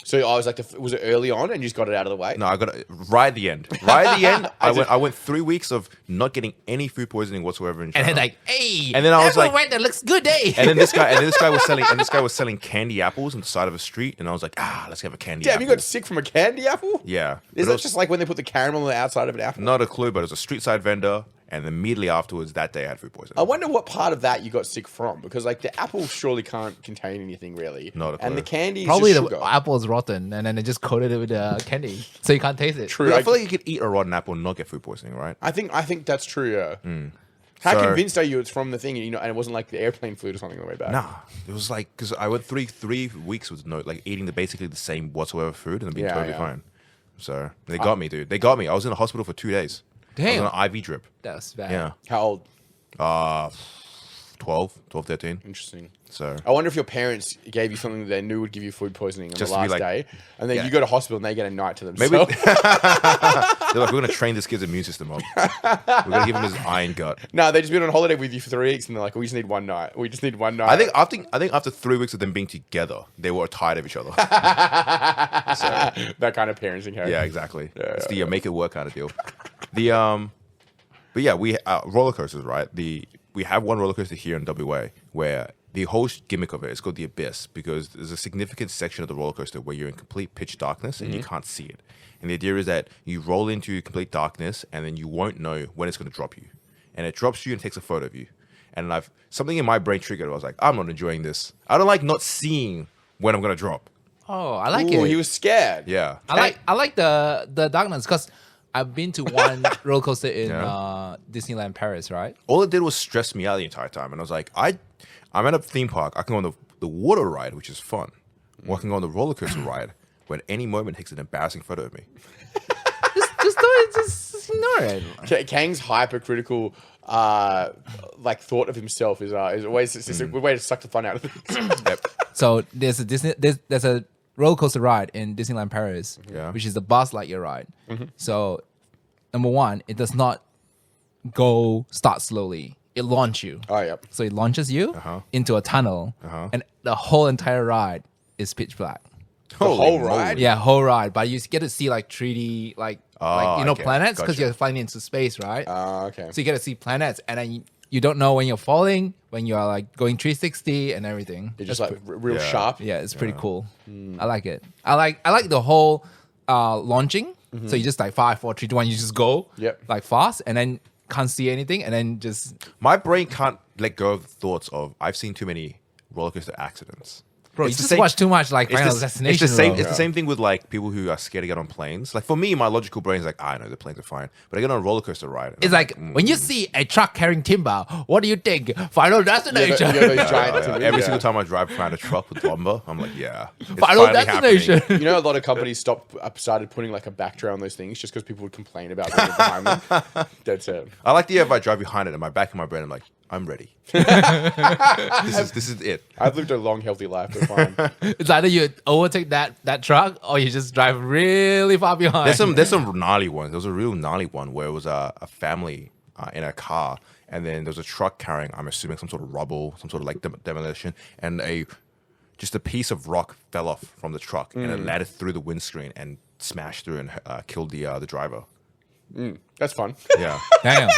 [SPEAKER 3] So I was like, was it early on and you just got it out of the way?
[SPEAKER 2] No, I got it right at the end. Right at the end, I went 3 weeks of not getting any food poisoning whatsoever in China.
[SPEAKER 1] and then like, hey,
[SPEAKER 2] And then I was like-
[SPEAKER 1] right, that looks good, day.
[SPEAKER 2] And then this guy was selling candy apples on the side of a street, and I was like, let's have a candy
[SPEAKER 3] Damn,
[SPEAKER 2] apple.
[SPEAKER 3] you got sick from a candy apple?
[SPEAKER 2] Yeah.
[SPEAKER 3] Is
[SPEAKER 2] But it
[SPEAKER 3] that
[SPEAKER 2] was
[SPEAKER 3] just like when they put the caramel on the outside of an apple?
[SPEAKER 2] not a clue, but it was a street side vendor, and immediately afterwards that day I had food poisoning.
[SPEAKER 3] I wonder what part of that you got sick from, because like the apple surely can't contain anything really.
[SPEAKER 2] Not a
[SPEAKER 3] And the
[SPEAKER 2] clue.
[SPEAKER 3] candy is
[SPEAKER 1] Probably
[SPEAKER 3] just
[SPEAKER 1] the
[SPEAKER 3] sugar.
[SPEAKER 1] apple is rotten, and then they just coated it with candy, so you can't taste it.
[SPEAKER 3] True.
[SPEAKER 2] I feel like you could eat a rotten apple and not get food poisoning, right?
[SPEAKER 3] I think that's true. Yeah. How
[SPEAKER 2] So-
[SPEAKER 3] convinced are you it's from the thing, and and it wasn't like the airplane food or something on the way back?
[SPEAKER 2] Nah, it was like because I went three weeks with no like eating basically the same whatsoever food and being
[SPEAKER 3] Yeah,
[SPEAKER 2] totally
[SPEAKER 3] yeah.
[SPEAKER 2] fine. So they got me, dude. They got me. I was in the hospital for 2 days.
[SPEAKER 1] Damn.
[SPEAKER 2] I was on an IV drip.
[SPEAKER 1] That's bad.
[SPEAKER 2] Yeah,
[SPEAKER 3] How old?
[SPEAKER 2] 12, 13.
[SPEAKER 3] Interesting.
[SPEAKER 2] So
[SPEAKER 3] I wonder if your parents gave you something that they knew would give you food poisoning on
[SPEAKER 2] Just
[SPEAKER 3] the
[SPEAKER 2] to be
[SPEAKER 3] last
[SPEAKER 2] like-
[SPEAKER 3] day, and then
[SPEAKER 2] Yeah.
[SPEAKER 3] you go to hospital and they get a night to
[SPEAKER 2] maybe
[SPEAKER 3] themselves.
[SPEAKER 2] they're like, we're gonna train this kid's immune system up. We're gonna give him his iron gut.
[SPEAKER 3] No, they just been on holiday with you for 3 weeks, and they're like, "We just need one night. We just need one night."
[SPEAKER 2] I think after 3 weeks of them being together, they were tired of each other.
[SPEAKER 3] that kind of parenting. Hey?
[SPEAKER 2] Yeah, exactly. It's the make it work kind of deal. But yeah, we roller coasters, right? We have one roller coaster here in WA where the whole gimmick of it is called the Abyss because there's a significant section of the roller coaster where you're in complete pitch darkness and you can't see it. And the idea is that you roll into complete darkness and then you won't know when it's going to drop you. And it drops you and takes a photo of you. And something in my brain triggered. I was like, I'm not enjoying this. I don't like not seeing when I'm going to drop.
[SPEAKER 1] Oh, I like
[SPEAKER 3] Ooh,
[SPEAKER 1] it.
[SPEAKER 3] he was scared.
[SPEAKER 2] Yeah.
[SPEAKER 1] I like the darkness because I've been to one roller coaster in
[SPEAKER 2] Yeah.
[SPEAKER 1] Disneyland Paris, right?
[SPEAKER 2] All it did was stress me out the entire time. And I was like, I'm at a theme park. I can go on the water ride, which is fun. Or I can go on the roller coaster ride, where at any moment takes an embarrassing photo of me.
[SPEAKER 1] Just do it. Just ignore it.
[SPEAKER 3] Kang's hypercritical like thought of himself is always it's a way to suck the fun out of it.
[SPEAKER 2] Yep.
[SPEAKER 1] So there's a roller coaster ride in Disneyland Paris,
[SPEAKER 2] Yeah.
[SPEAKER 1] which is the Buzz Lightyear ride. So number one, it does not start slowly. It launches you.
[SPEAKER 3] Oh, yep.
[SPEAKER 1] So it launches you into a tunnel, and the whole entire ride is pitch black.
[SPEAKER 3] The whole
[SPEAKER 2] moly.
[SPEAKER 3] ride?
[SPEAKER 1] Yeah, whole ride, but you get to see like 3D, like
[SPEAKER 2] okay.
[SPEAKER 1] planets because
[SPEAKER 2] Gotcha.
[SPEAKER 1] you're flying into space, right?
[SPEAKER 3] Okay.
[SPEAKER 1] So you get to see planets, and then you don't know when you're falling, when you are like going 360 and everything.
[SPEAKER 3] It's just like real
[SPEAKER 2] Yeah.
[SPEAKER 3] sharp.
[SPEAKER 1] Yeah, it's pretty cool. I like it. I like the whole launching. So you just like 5, 4, 3, 2, 1. You just go
[SPEAKER 3] Yep.
[SPEAKER 1] like fast, and then can't see anything, and then just
[SPEAKER 2] My brain can't let go of the thoughts of I've seen too many roller coaster accidents.
[SPEAKER 1] bro,
[SPEAKER 2] It's
[SPEAKER 1] you
[SPEAKER 2] the
[SPEAKER 1] just
[SPEAKER 2] same-
[SPEAKER 1] watch too much like
[SPEAKER 2] It's
[SPEAKER 1] Final
[SPEAKER 2] the,
[SPEAKER 1] Destination.
[SPEAKER 2] it's the same.
[SPEAKER 1] bro.
[SPEAKER 2] It's the same thing with like people who are scared to get on planes. Like for me, my logical brain is like, I know the planes are fine, but I get on a roller coaster ride. and
[SPEAKER 1] It's
[SPEAKER 2] I'm
[SPEAKER 1] like when you see a truck carrying timber, what do you think? Final Destination.
[SPEAKER 3] You know those giant
[SPEAKER 2] every single time I drive behind a truck with lumber, I'm like, yeah, it's
[SPEAKER 1] Final
[SPEAKER 2] finally
[SPEAKER 1] Destination.
[SPEAKER 2] happening.
[SPEAKER 3] You know, a lot of companies started putting like a backdraw on those things just because people would complain about being behind them. That's it.
[SPEAKER 2] I like the idea if I drive behind it and my back in my brain, I'm like, I'm ready. This is it.
[SPEAKER 3] I've lived a long, healthy life. We're fine.
[SPEAKER 1] It's either you overtake that truck or you just drive really far behind.
[SPEAKER 2] There's some gnarly ones. There was a real gnarly one where it was a family in a car, and then there was a truck carrying, I'm assuming, some sort of rubble, some sort of like demolition, and just a piece of rock fell off from the truck and it landed through the windscreen and smashed through and killed the driver.
[SPEAKER 3] That's fun.
[SPEAKER 2] Yeah.
[SPEAKER 1] Damn.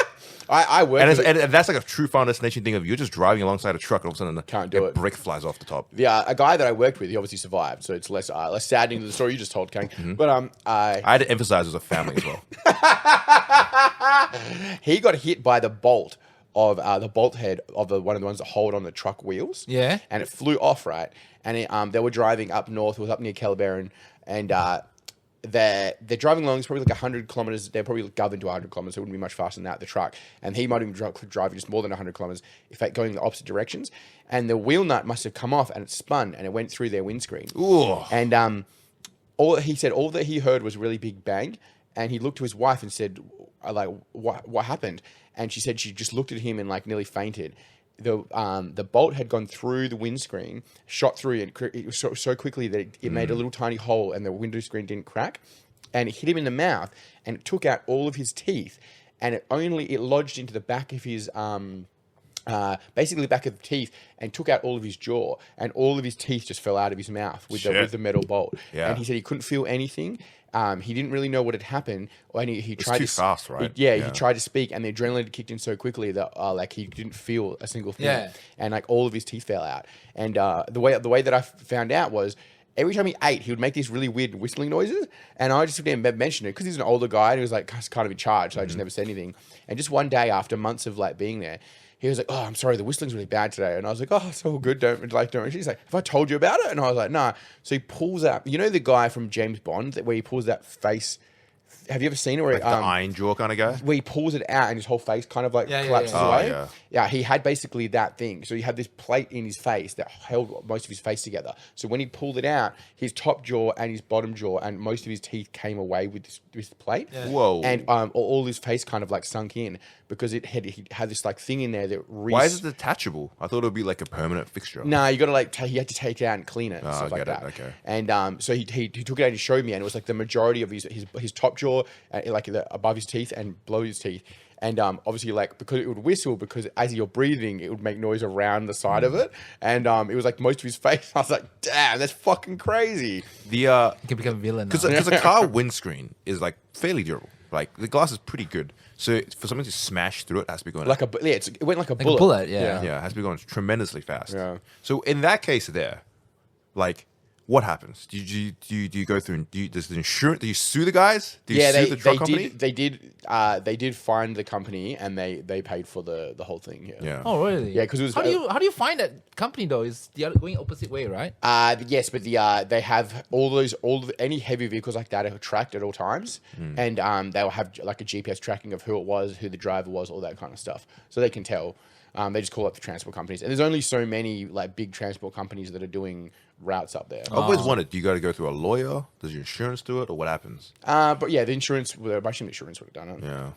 [SPEAKER 3] I work.
[SPEAKER 2] And that's like a true Final Destination thing of you're just driving alongside a truck and all of a sudden
[SPEAKER 3] Can't do
[SPEAKER 2] a
[SPEAKER 3] it.
[SPEAKER 2] brick flies off the top.
[SPEAKER 3] Yeah, a guy that I worked with, he obviously survived, so it's less saddening than the story you just told, Kang. But
[SPEAKER 2] I had to emphasize it was a family as well.
[SPEAKER 3] he got hit by the bolt of the bolt head of one of the ones that hold on the truck wheels.
[SPEAKER 1] Yeah.
[SPEAKER 3] And it flew off, right? And they were driving up north, it was up near Kellebaron, and they're driving along. It's probably like 100 kilometers. They're probably governed to 100 kilometers. So it wouldn't be much faster than that, the truck. And he might have been driving just more than 100 kilometers, in fact, going in the opposite directions. And the wheel nut must have come off and it spun and it went through their windscreen.
[SPEAKER 2] Ooh.
[SPEAKER 3] And all that he heard was a really big bang. And he looked to his wife and said, like, what happened? And she said she just looked at him and like nearly fainted. The bolt had gone through the windscreen, shot through it, it was so quickly that it made a little tiny hole and the window screen didn't crack. And it hit him in the mouth and it took out all of his teeth. And it lodged into the back of his, basically the back of the teeth and took out all of his jaw. And all of his teeth just fell out of his mouth with the metal bolt.
[SPEAKER 2] Yeah.
[SPEAKER 3] And he said he couldn't feel anything. He didn't really know what had happened. And he tried
[SPEAKER 2] too fast, right?
[SPEAKER 3] He tried to speak, and the adrenaline kicked in so quickly that like he didn't feel a single thing.
[SPEAKER 1] Yeah.
[SPEAKER 3] And like all of his teeth fell out. And the way that I found out was every time he ate, he would make these really weird whistling noises. And I just didn't mention it because he's an older guy and he was like kind of in charge. So I just never said anything. And just one day after months of like being there, he was like, "Oh, I'm sorry, the whistling's really bad today." And I was like, "Oh, it's all good. Don't." She's like, "Have I told you about it?" And I was like, "No." So he pulls out, you know, the guy from James Bond where he pulls that face. Have you ever seen it? Where
[SPEAKER 2] Like the iron jaw kind of guy?
[SPEAKER 3] where he pulls it out and his whole face kind of like collapses
[SPEAKER 2] yeah.
[SPEAKER 3] away.
[SPEAKER 2] Oh, yeah.
[SPEAKER 3] Yeah, he had basically that thing. So he had this plate in his face that held most of his face together. So when he pulled it out, his top jaw and his bottom jaw and most of his teeth came away with this plate.
[SPEAKER 1] Yeah.
[SPEAKER 2] Whoa.
[SPEAKER 3] And all his face kind of like sunk in because he had this like thing in there that
[SPEAKER 2] Why is it detachable? I thought it would be like a permanent fixture.
[SPEAKER 3] No, you got to like he had to take it out and clean it and stuff
[SPEAKER 2] I
[SPEAKER 3] like
[SPEAKER 2] get
[SPEAKER 3] that.
[SPEAKER 2] it, okay.
[SPEAKER 3] And so he took it out and he showed me, and it was like the majority of his top jaw, like above his teeth and below his teeth. And obviously, like, because it would whistle, because as you're breathing, it would make noise around the side of it. And it was like most of his face. I was like, damn, that's fucking crazy.
[SPEAKER 2] The
[SPEAKER 1] You can become a villain.
[SPEAKER 2] because
[SPEAKER 1] now.
[SPEAKER 2] a car windscreen is like fairly durable. Like the glass is pretty good. So for something to smash through it, has to be going
[SPEAKER 3] Like it went like a
[SPEAKER 1] Like
[SPEAKER 3] bullet.
[SPEAKER 1] a bullet, yeah.
[SPEAKER 2] yeah, it has to be going tremendously fast.
[SPEAKER 3] Yeah.
[SPEAKER 2] So in that case, there, like, what happens? Do you go through? Does the insurance? Do you sue the guys? Do you sue the truck company?
[SPEAKER 3] They did find the company and they paid for the whole thing. Yeah.
[SPEAKER 2] Yeah.
[SPEAKER 1] Oh really?
[SPEAKER 3] Yeah, 'cause it was-
[SPEAKER 1] how do you find that company though? Is the other going opposite way, right?
[SPEAKER 3] Yes, but they have any heavy vehicles like that are tracked at all times, and they'll have like a GPS tracking of who it was, who the driver was, all that kind of stuff, so they can tell. They just call up the transport companies, and there's only so many like big transport companies that are doing routes up there.
[SPEAKER 2] I've always wondered, do you got to go through a lawyer? Does your insurance do it, or what happens?
[SPEAKER 3] But yeah, the insurance, I assume the insurance would have done it.
[SPEAKER 2] Yeah.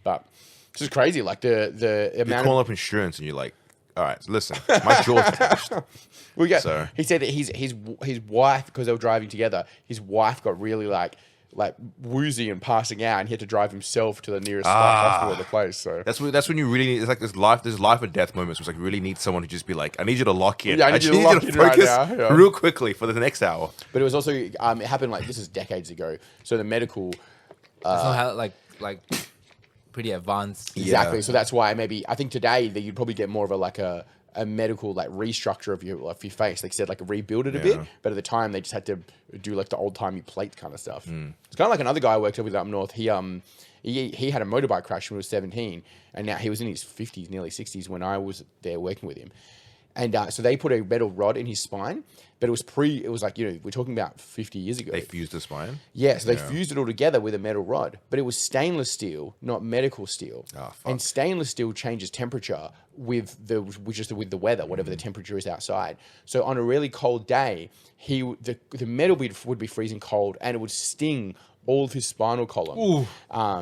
[SPEAKER 3] But it's just crazy, like the
[SPEAKER 2] You
[SPEAKER 3] amount.
[SPEAKER 2] call up insurance and you're like, all right, listen, my jaw's attached. So-
[SPEAKER 3] He said that his wife, because they were driving together, his wife got really like woozy and passing out, and he had to drive himself to the nearest hospital of the place. So
[SPEAKER 2] That's when you really need. It's like there's life and death moments. Where it's like you really need someone to just be like, I need you to lock in.
[SPEAKER 3] Yeah, I need you to lock in right
[SPEAKER 2] focus
[SPEAKER 3] now, yeah.
[SPEAKER 2] real quickly for the next hour.
[SPEAKER 3] But it was also it happened like this is decades ago. So the medical
[SPEAKER 1] It's not how, like pretty advanced.
[SPEAKER 3] exactly.
[SPEAKER 2] Yeah.
[SPEAKER 3] So that's why I think today that you'd probably get more of a medical like restructure of your face. Like I said, like rebuild it a bit. But at the time they just had to do like the old timey plate kind of stuff. It's kind of like another guy I worked with up north. He had a motorbike crash when he was 17, and now he was in his 50s, nearly 60s when I was there working with him. And so they put a metal rod in his spine, but it was like, we're talking about 50 years ago.
[SPEAKER 2] They fused the spine.
[SPEAKER 3] Yeah, so they fused it all together with a metal rod, but it was stainless steel, not medical steel.
[SPEAKER 2] Oh, fuck.
[SPEAKER 3] And stainless steel changes temperature with the weather, whatever the temperature is outside. So on a really cold day, the metal would be freezing cold, and it would sting all of his spinal column,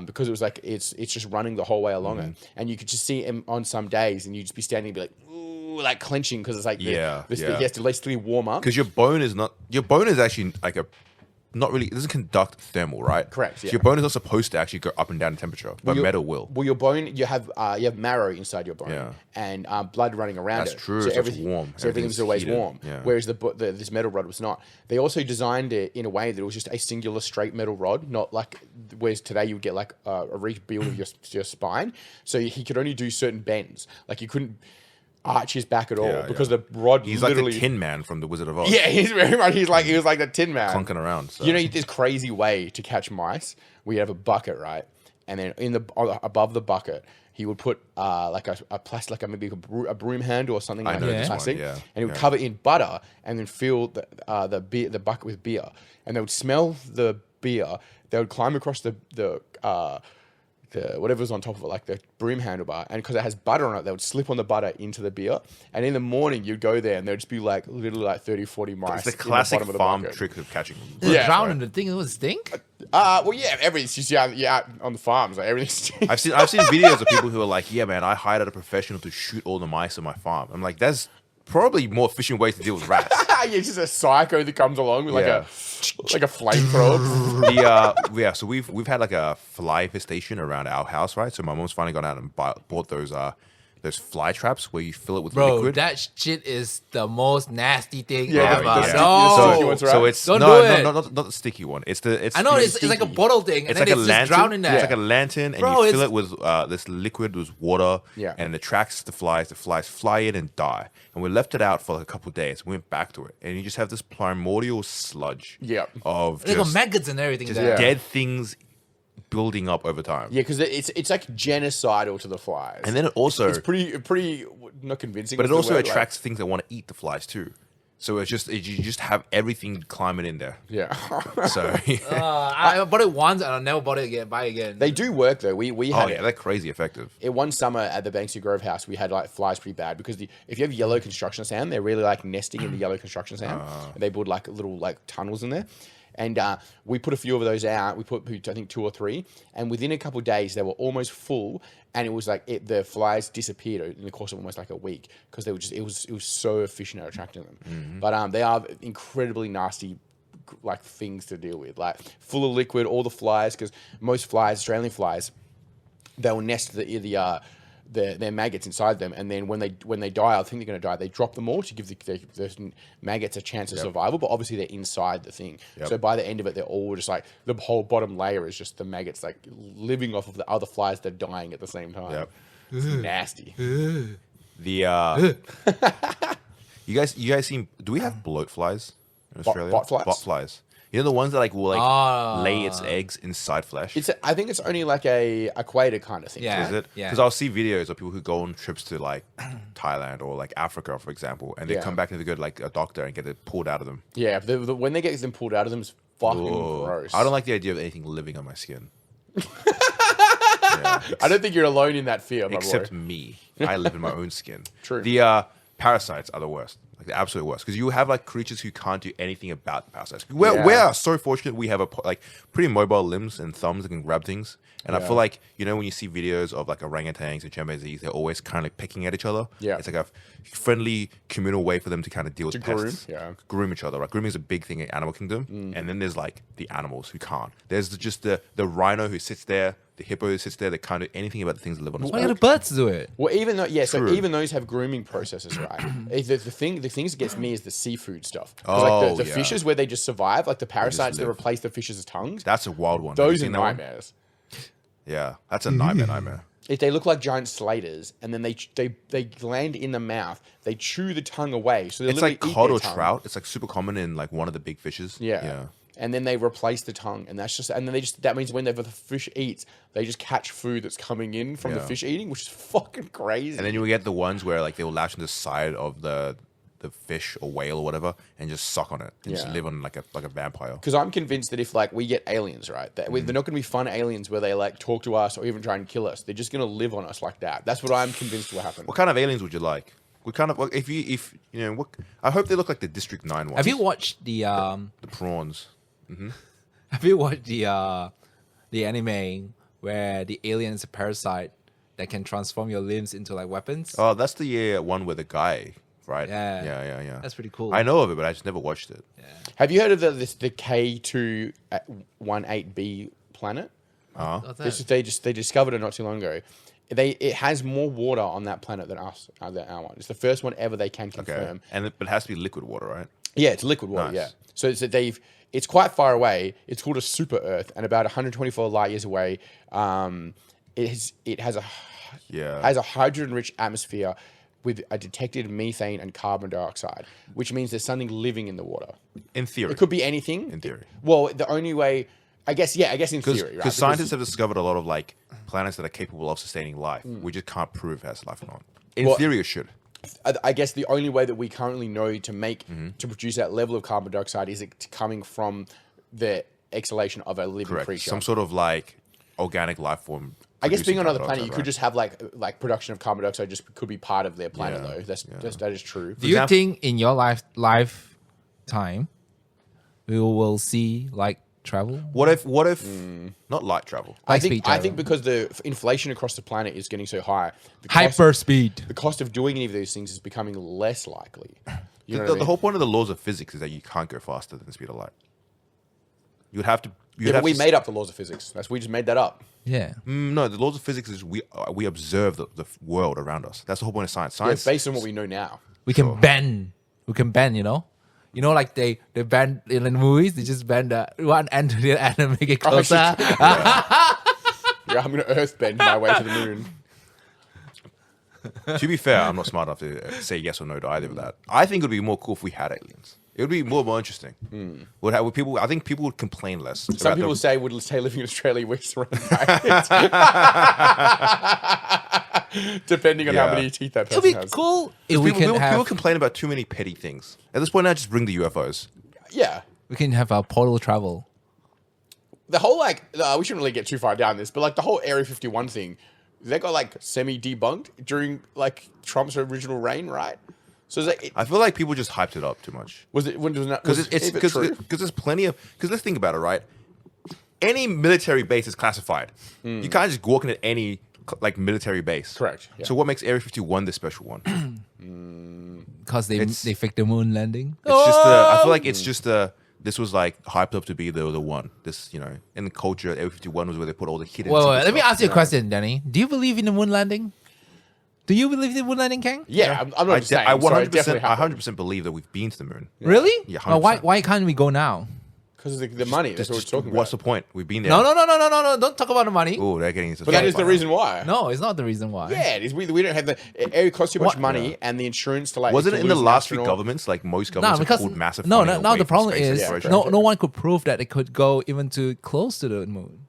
[SPEAKER 3] because it was like it's just running the whole way along it, and you could just see him on some days, and you'd just be standing and be like, ooh, like clenching because it's like he has to basically warm up
[SPEAKER 2] Because your bone is actually like not really, it doesn't conduct thermal, right?
[SPEAKER 3] Correct,
[SPEAKER 2] So
[SPEAKER 3] yeah.
[SPEAKER 2] your bone is not supposed to actually go up and down in temperature, but metal will.
[SPEAKER 3] Well, your bone, you have marrow inside your bone,
[SPEAKER 2] Yeah.
[SPEAKER 3] and blood running around
[SPEAKER 2] That's
[SPEAKER 3] it.
[SPEAKER 2] true,
[SPEAKER 3] So
[SPEAKER 2] so it's warm.
[SPEAKER 3] So everything's always
[SPEAKER 2] Everything's
[SPEAKER 3] warm.
[SPEAKER 2] heated, yeah.
[SPEAKER 3] Whereas this metal rod was not. They also designed it in a way that it was just a singular straight metal rod, not like whereas today you would get like a rebuild of your spine. So he could only do certain bends. Like you couldn't arch his back at all because the rod
[SPEAKER 2] He's
[SPEAKER 3] literally.
[SPEAKER 2] like the Tin Man from the Wizard of Oz.
[SPEAKER 3] Yeah, he's very much. He was like the Tin Man,
[SPEAKER 2] Clunking around. So.
[SPEAKER 3] You know, this crazy way to catch mice. We have a bucket, right, and then above the bucket, he would put like a plastic, like maybe a broom handle or something like
[SPEAKER 2] know
[SPEAKER 3] that,
[SPEAKER 2] this
[SPEAKER 3] plastic,
[SPEAKER 2] one, yeah.
[SPEAKER 3] and he would cover it in butter and then fill the bucket with beer, and they would smell the beer. They would climb across the whatever's on top of it, like the broom handlebar, and because it has butter on it, they would slip on the butter into the beer, and in the morning you'd go there and there'd just be like literally like 30, 40 mice.
[SPEAKER 2] It's the classic
[SPEAKER 3] in the bottom of the
[SPEAKER 2] farm
[SPEAKER 3] bucket.
[SPEAKER 2] trick of catching them.
[SPEAKER 3] Yeah.
[SPEAKER 1] Drown in the thing, it would stink.
[SPEAKER 3] Well, yeah, everything's just out on the farms, like everything's.
[SPEAKER 2] I've seen videos of people who are like, yeah, man, I hired a professional to shoot all the mice on my farm. I'm like, that's probably more efficient way to deal with rats.
[SPEAKER 3] Yeah, it's just a psycho that comes along with like a flamethrower.
[SPEAKER 2] So we've had like a fly infestation around our house, right? So my mom's finally gone out and bought those fly traps where you fill it with
[SPEAKER 1] Bro,
[SPEAKER 2] liquid.
[SPEAKER 1] that shit is the most nasty thing
[SPEAKER 3] Yeah,
[SPEAKER 1] ever.
[SPEAKER 3] the sticky-
[SPEAKER 1] No.
[SPEAKER 3] the sticky ones, right?
[SPEAKER 2] So it's
[SPEAKER 1] Don't
[SPEAKER 2] no,
[SPEAKER 1] do it.
[SPEAKER 2] not the sticky one. It's
[SPEAKER 1] I know it's like a bottle thing, and
[SPEAKER 2] It's
[SPEAKER 1] then
[SPEAKER 2] like a
[SPEAKER 1] it's just
[SPEAKER 2] lantern.
[SPEAKER 1] drowned in that.
[SPEAKER 2] It's like a lantern, and
[SPEAKER 1] Bro,
[SPEAKER 2] you fill
[SPEAKER 1] it's-
[SPEAKER 2] it with this liquid, with water,
[SPEAKER 3] Yeah.
[SPEAKER 2] and it attracts the flies. The flies fly in and die. And we left it out for like a couple of days. We went back to it, and you just have this primordial sludge
[SPEAKER 3] Yeah.
[SPEAKER 2] of
[SPEAKER 1] They got
[SPEAKER 2] just
[SPEAKER 1] maggots and everything
[SPEAKER 2] just
[SPEAKER 1] there.
[SPEAKER 2] dead things building up over time.
[SPEAKER 3] Yeah, because it's like genocidal to the flies.
[SPEAKER 2] And then it also,
[SPEAKER 3] it's pretty not convincing.
[SPEAKER 2] but it
[SPEAKER 3] is the
[SPEAKER 2] also
[SPEAKER 3] word,
[SPEAKER 2] attracts things that want to eat the flies too. So you just have everything climbing in there.
[SPEAKER 3] Yeah.
[SPEAKER 2] So
[SPEAKER 1] I bought it once and I never bought it again. Buy again.
[SPEAKER 3] They do work though. We
[SPEAKER 2] oh
[SPEAKER 3] had
[SPEAKER 2] yeah, they're crazy effective.
[SPEAKER 3] one summer at the Banksy Grove house, we had like flies pretty bad because if you have yellow construction sand, they're really like nesting in the yellow construction sand. And they build like little like tunnels in there. And we put a few of those out. We put, I think, 2 or 3. And within a couple of days, they were almost full. And it was like the flies disappeared in the course of almost like a week because they were just it was so efficient at attracting them.
[SPEAKER 2] Mm-hmm.
[SPEAKER 3] But they are incredibly nasty like things to deal with, like full of liquid. All the flies, because most flies, Australian flies, they will nest their maggots inside them, and then when they die, I think they're going to die. They drop them all to give the maggots a chance of survival, but obviously they're inside the thing.
[SPEAKER 2] Yep.
[SPEAKER 3] So by the end of it, they're all just like the whole bottom layer is just the maggots like living off of the other flies that are dying at the same time.
[SPEAKER 2] Yep.
[SPEAKER 3] It's nasty.
[SPEAKER 2] The you guys seen? Do we have bloat flies in Australia?
[SPEAKER 3] bot flies?
[SPEAKER 2] Bot flies. You know the ones that like will like lay its eggs inside flesh.
[SPEAKER 3] I think it's only like a equator kind of thing.
[SPEAKER 1] Yeah.
[SPEAKER 2] Is it?
[SPEAKER 1] Yeah.
[SPEAKER 2] Because I'll see videos of people who go on trips to like Thailand or like Africa, for example, and they
[SPEAKER 3] Yeah.
[SPEAKER 2] come back and they go to like a doctor and get it pulled out of them.
[SPEAKER 3] Yeah. When they get them pulled out of them, it's fucking
[SPEAKER 2] Ooh.
[SPEAKER 3] gross.
[SPEAKER 2] I don't like the idea of anything living on my skin.
[SPEAKER 3] I don't think you're alone in that fear, my
[SPEAKER 2] Except
[SPEAKER 3] boy.
[SPEAKER 2] me. I live in my own skin.
[SPEAKER 3] True.
[SPEAKER 2] The parasites are the worst. Like the absolute worst. Because you have like creatures who can't do anything about the parasites. We are so fortunate we have like pretty mobile limbs and thumbs that can grab things. And I feel like, you know, when you see videos of like orangutans and chimpanzees, they're always kind of like pecking at each other.
[SPEAKER 3] Yeah.
[SPEAKER 2] It's like a friendly communal way for them to kind of deal with
[SPEAKER 3] groom,
[SPEAKER 2] pests.
[SPEAKER 3] yeah.
[SPEAKER 2] Groom each other. Right? Grooming is a big thing in animal kingdom. And then there's like the animals who can't. There's just the rhino who sits there, the hippo who sits there that can't do anything about the things that live on its
[SPEAKER 1] Why
[SPEAKER 2] back.
[SPEAKER 1] do the birds do it?
[SPEAKER 3] Well, even though, so
[SPEAKER 2] True.
[SPEAKER 3] even those have grooming processes, right? the things that gets me is the seafood stuff. 'Cause,
[SPEAKER 2] Oh,
[SPEAKER 3] like the
[SPEAKER 2] yeah.
[SPEAKER 3] fishes where they just survive, like the parasites that
[SPEAKER 2] live.
[SPEAKER 3] replace the fishes' tongues.
[SPEAKER 2] That's a wild one. Have you
[SPEAKER 3] Those are
[SPEAKER 2] seen that one?
[SPEAKER 3] nightmares.
[SPEAKER 2] Yeah, that's a nightmare.
[SPEAKER 3] If they look like giant slaters, and then they land in the mouth, they chew the tongue away. So they
[SPEAKER 2] It's like
[SPEAKER 3] literally eat
[SPEAKER 2] cod
[SPEAKER 3] their
[SPEAKER 2] or
[SPEAKER 3] tongue.
[SPEAKER 2] trout. It's like super common in like one of the big fishes.
[SPEAKER 3] Yeah. And then they replace the tongue, and that means whenever the fish eats, they just catch food that's coming in from the
[SPEAKER 2] Yeah.
[SPEAKER 3] fish eating, which is fucking crazy.
[SPEAKER 2] And then you will get the ones where like they will latch on the side of the fish or whale or whatever and just suck on it and just
[SPEAKER 3] Yeah.
[SPEAKER 2] live on like a vampire.
[SPEAKER 3] Because I'm convinced that if like we get aliens, right, that they're not going to be fun aliens where they like talk to us or even try and kill us. They're just going to live on us like that. That's what I'm convinced will happen.
[SPEAKER 2] What kind of aliens would you like? What kind of if you know what? I hope they look like the District 9 ones.
[SPEAKER 1] Have you watched the
[SPEAKER 2] the prawns?
[SPEAKER 1] Have you watched the anime where the alien is a parasite that can transform your limbs into like weapons?
[SPEAKER 2] Oh, that's the one with the guy, right?
[SPEAKER 1] Yeah.
[SPEAKER 2] Yeah.
[SPEAKER 1] That's pretty cool.
[SPEAKER 2] I know of it, but I just never watched it.
[SPEAKER 3] Have you heard of the K218b planet?
[SPEAKER 1] What's
[SPEAKER 3] This
[SPEAKER 1] that?
[SPEAKER 3] is, they discovered it not too long ago. It has more water on that planet than us, than our one. It's the first one ever they can
[SPEAKER 2] Okay.
[SPEAKER 3] confirm.
[SPEAKER 2] But it has to be liquid water, right?
[SPEAKER 3] Yeah, it's liquid water.
[SPEAKER 2] Nice.
[SPEAKER 3] Yeah, so it's quite far away. It's called a super Earth, and about 124 light years away. It has a hydrogen-rich atmosphere with a detected methane and carbon dioxide, which means there's something living in the water.
[SPEAKER 2] In theory.
[SPEAKER 3] It could be anything.
[SPEAKER 2] In theory.
[SPEAKER 3] Well, the only way, I guess in theory, right?
[SPEAKER 2] Because scientists have discovered a lot of like planets that are capable of sustaining life. We just can't prove it has life or not. In
[SPEAKER 3] Well,
[SPEAKER 2] theory, it should.
[SPEAKER 3] I guess the only way that we currently know to make to produce that level of carbon dioxide is it coming from the exhalation of a living
[SPEAKER 2] Correct.
[SPEAKER 3] creature.
[SPEAKER 2] Some sort of like organic life form.
[SPEAKER 3] I guess being
[SPEAKER 2] producing
[SPEAKER 3] on another
[SPEAKER 2] carbon
[SPEAKER 3] planet, you
[SPEAKER 2] dioxide,
[SPEAKER 3] could just have like production of carbon dioxide just could be part of their planet
[SPEAKER 2] Yeah,
[SPEAKER 3] though. That is true.
[SPEAKER 1] Do you
[SPEAKER 2] example-
[SPEAKER 1] think in your lifetime we will see like travel?
[SPEAKER 2] What if not light travel?
[SPEAKER 3] I
[SPEAKER 1] High-speed
[SPEAKER 3] think
[SPEAKER 1] travel.
[SPEAKER 3] because the inflation across the planet is getting so high,
[SPEAKER 1] Hyperspeed.
[SPEAKER 3] the cost of doing any of these things is becoming less likely. You know what I
[SPEAKER 2] The
[SPEAKER 3] mean?
[SPEAKER 2] whole point of the laws of physics is that you can't go faster than the speed of light. You'd have to.
[SPEAKER 3] Yeah, but we made up the laws of physics. We just made that up.
[SPEAKER 1] Yeah.
[SPEAKER 2] No, the laws of physics is we observe the world around us. That's the whole point of science.
[SPEAKER 3] Yeah,
[SPEAKER 2] Science.
[SPEAKER 3] based on what we know now.
[SPEAKER 1] We can bend. We can bend, you know? You know, like they bend in the movies, they just bend one end to the other and make it closer.
[SPEAKER 3] Yeah, I'm going to earthbend my way to the moon.
[SPEAKER 2] To be fair, I'm not smart enough to say yes or no to either of that. I think it would be more cool if we had aliens. It would be more interesting. Would people? I think people would complain less.
[SPEAKER 3] Some people say would say living in Australia we're surrounded by it. Depending on how
[SPEAKER 2] Yeah.
[SPEAKER 3] many teeth that
[SPEAKER 1] It'll
[SPEAKER 3] person
[SPEAKER 1] be
[SPEAKER 3] has.
[SPEAKER 1] cool if we
[SPEAKER 2] people,
[SPEAKER 1] can have
[SPEAKER 2] people complain about too many petty things. At this point now, just bring the UFOs.
[SPEAKER 3] Yeah.
[SPEAKER 1] we can have our portal travel.
[SPEAKER 3] The whole we shouldn't really get too far down this, but like the whole Area 51 thing, they got like semi-debunked during like Trump's original reign, right? So is that,
[SPEAKER 2] I feel like people just hyped it up too much.
[SPEAKER 3] was it when was not
[SPEAKER 2] Because there's plenty of let's think about it, right? Any military base is classified. You can't just walk into any like military base.
[SPEAKER 3] Correct, yeah.
[SPEAKER 2] So what makes Area 51 the special one?
[SPEAKER 1] Because they
[SPEAKER 2] It's-
[SPEAKER 1] faked the moon landing.
[SPEAKER 2] It's just I feel like it's just this was like hyped up to be the one. This in the culture, Area 51 was where they put all the hidden.
[SPEAKER 1] Well,
[SPEAKER 2] secret
[SPEAKER 1] let me
[SPEAKER 2] stuff.
[SPEAKER 1] ask you a question, Danny. Do you believe in the moon landing? Do you believe in the moon landing, Kang?
[SPEAKER 3] Yeah, I'm not just saying.
[SPEAKER 2] I
[SPEAKER 3] so it
[SPEAKER 2] 100%,
[SPEAKER 3] definitely
[SPEAKER 2] I
[SPEAKER 3] happened.
[SPEAKER 2] 100% believe that we've been to the moon.
[SPEAKER 1] Really?
[SPEAKER 2] Yeah,
[SPEAKER 1] Well,
[SPEAKER 2] 100%.
[SPEAKER 1] why can't we go now?
[SPEAKER 3] Because of the money. That's what we're talking
[SPEAKER 2] What's the
[SPEAKER 3] about.
[SPEAKER 2] point? We've been there.
[SPEAKER 1] No. Don't talk about the money.
[SPEAKER 2] Oh, they're getting into.
[SPEAKER 3] But that is the reason why.
[SPEAKER 1] No, it's not the reason why.
[SPEAKER 3] Yeah, it is. We don't have the. It costs too much
[SPEAKER 1] What?
[SPEAKER 3] money, and the insurance to like.
[SPEAKER 2] Wasn't
[SPEAKER 3] to
[SPEAKER 2] it in the
[SPEAKER 3] lose an
[SPEAKER 2] last few
[SPEAKER 3] astronaut-
[SPEAKER 2] governments? Like most
[SPEAKER 1] No,
[SPEAKER 2] governments have
[SPEAKER 1] because
[SPEAKER 2] pulled massive
[SPEAKER 1] no,
[SPEAKER 2] funding
[SPEAKER 1] now
[SPEAKER 2] away
[SPEAKER 1] the
[SPEAKER 2] from
[SPEAKER 1] problem
[SPEAKER 2] space
[SPEAKER 1] is
[SPEAKER 2] exploration.
[SPEAKER 1] no one could prove that it could go even too close to the moon.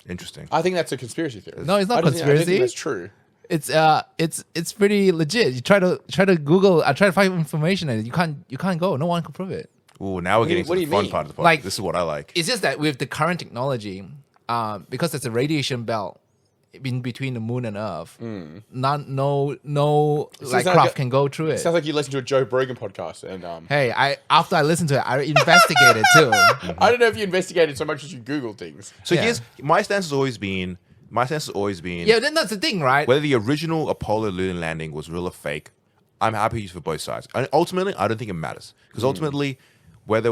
[SPEAKER 2] Interesting.
[SPEAKER 3] I think that's a conspiracy theory.
[SPEAKER 1] No, it's not
[SPEAKER 3] I don't think- I don't
[SPEAKER 1] conspiracy.
[SPEAKER 3] think that's true.
[SPEAKER 1] It's pretty legit. You try to Google. I try to find information, and you can't go. No one can prove it.
[SPEAKER 2] Oh, now we're
[SPEAKER 3] do you-
[SPEAKER 2] getting
[SPEAKER 3] what
[SPEAKER 2] to
[SPEAKER 3] do
[SPEAKER 2] the
[SPEAKER 3] you
[SPEAKER 2] fun
[SPEAKER 3] mean?
[SPEAKER 2] part of the podcast.
[SPEAKER 1] Like-
[SPEAKER 2] This is what I like.
[SPEAKER 1] It's just that with the current technology, because it's a radiation belt in between the moon and Earth, no like
[SPEAKER 3] sounds
[SPEAKER 1] craft
[SPEAKER 3] like
[SPEAKER 1] can go through it.
[SPEAKER 3] Sounds like you listen to a Joe Rogan podcast, and
[SPEAKER 1] Hey, after I listened to it, I investigated too.
[SPEAKER 3] I don't know if you investigated so much as you Googled things.
[SPEAKER 2] So
[SPEAKER 1] Yeah.
[SPEAKER 2] here's my stance has always been.
[SPEAKER 1] Yeah, then that's the thing, right?
[SPEAKER 2] Whether the original Apollo lunar landing was real or fake, I'm happy for both sides. And ultimately, I don't think it matters because ultimately, whether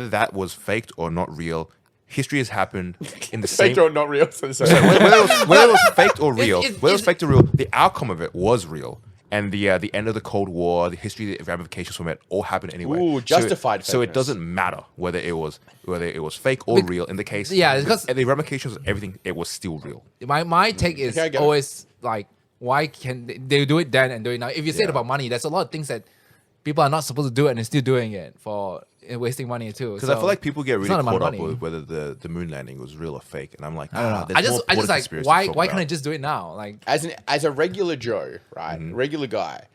[SPEAKER 2] that was faked or not real, history has happened in the same.
[SPEAKER 3] Fake or not real? So
[SPEAKER 2] whether it was faked or real,
[SPEAKER 1] It's-
[SPEAKER 2] whether it was faked or real, the outcome of it was real. And the end of the Cold War, the history, the ramifications from it, all happened anyway.
[SPEAKER 3] Ooh, justified
[SPEAKER 2] So it
[SPEAKER 3] fakeness.
[SPEAKER 2] doesn't matter whether it was fake or real. In the case,
[SPEAKER 1] Yeah, because-
[SPEAKER 2] the ramifications of everything, it was still real.
[SPEAKER 1] My take is
[SPEAKER 3] Okay, I get it.
[SPEAKER 1] always like, why can they do it then and do it now? If you say it
[SPEAKER 2] Yeah.
[SPEAKER 1] about money, there's a lot of things that people are not supposed to do and they're still doing it for wasting money too.
[SPEAKER 2] Because I feel like people get
[SPEAKER 1] it's
[SPEAKER 2] really
[SPEAKER 1] not about
[SPEAKER 2] caught up
[SPEAKER 1] money.
[SPEAKER 2] with whether the moon landing was real or fake, and I'm like,
[SPEAKER 1] I don't know.
[SPEAKER 2] there's
[SPEAKER 1] I just
[SPEAKER 2] more important
[SPEAKER 1] like
[SPEAKER 2] conspiracies to
[SPEAKER 1] why
[SPEAKER 2] talk
[SPEAKER 1] can't I
[SPEAKER 2] about.
[SPEAKER 1] just do it now? Like
[SPEAKER 3] as a regular Joe, right,
[SPEAKER 2] Mm-hmm.
[SPEAKER 3] regular guy,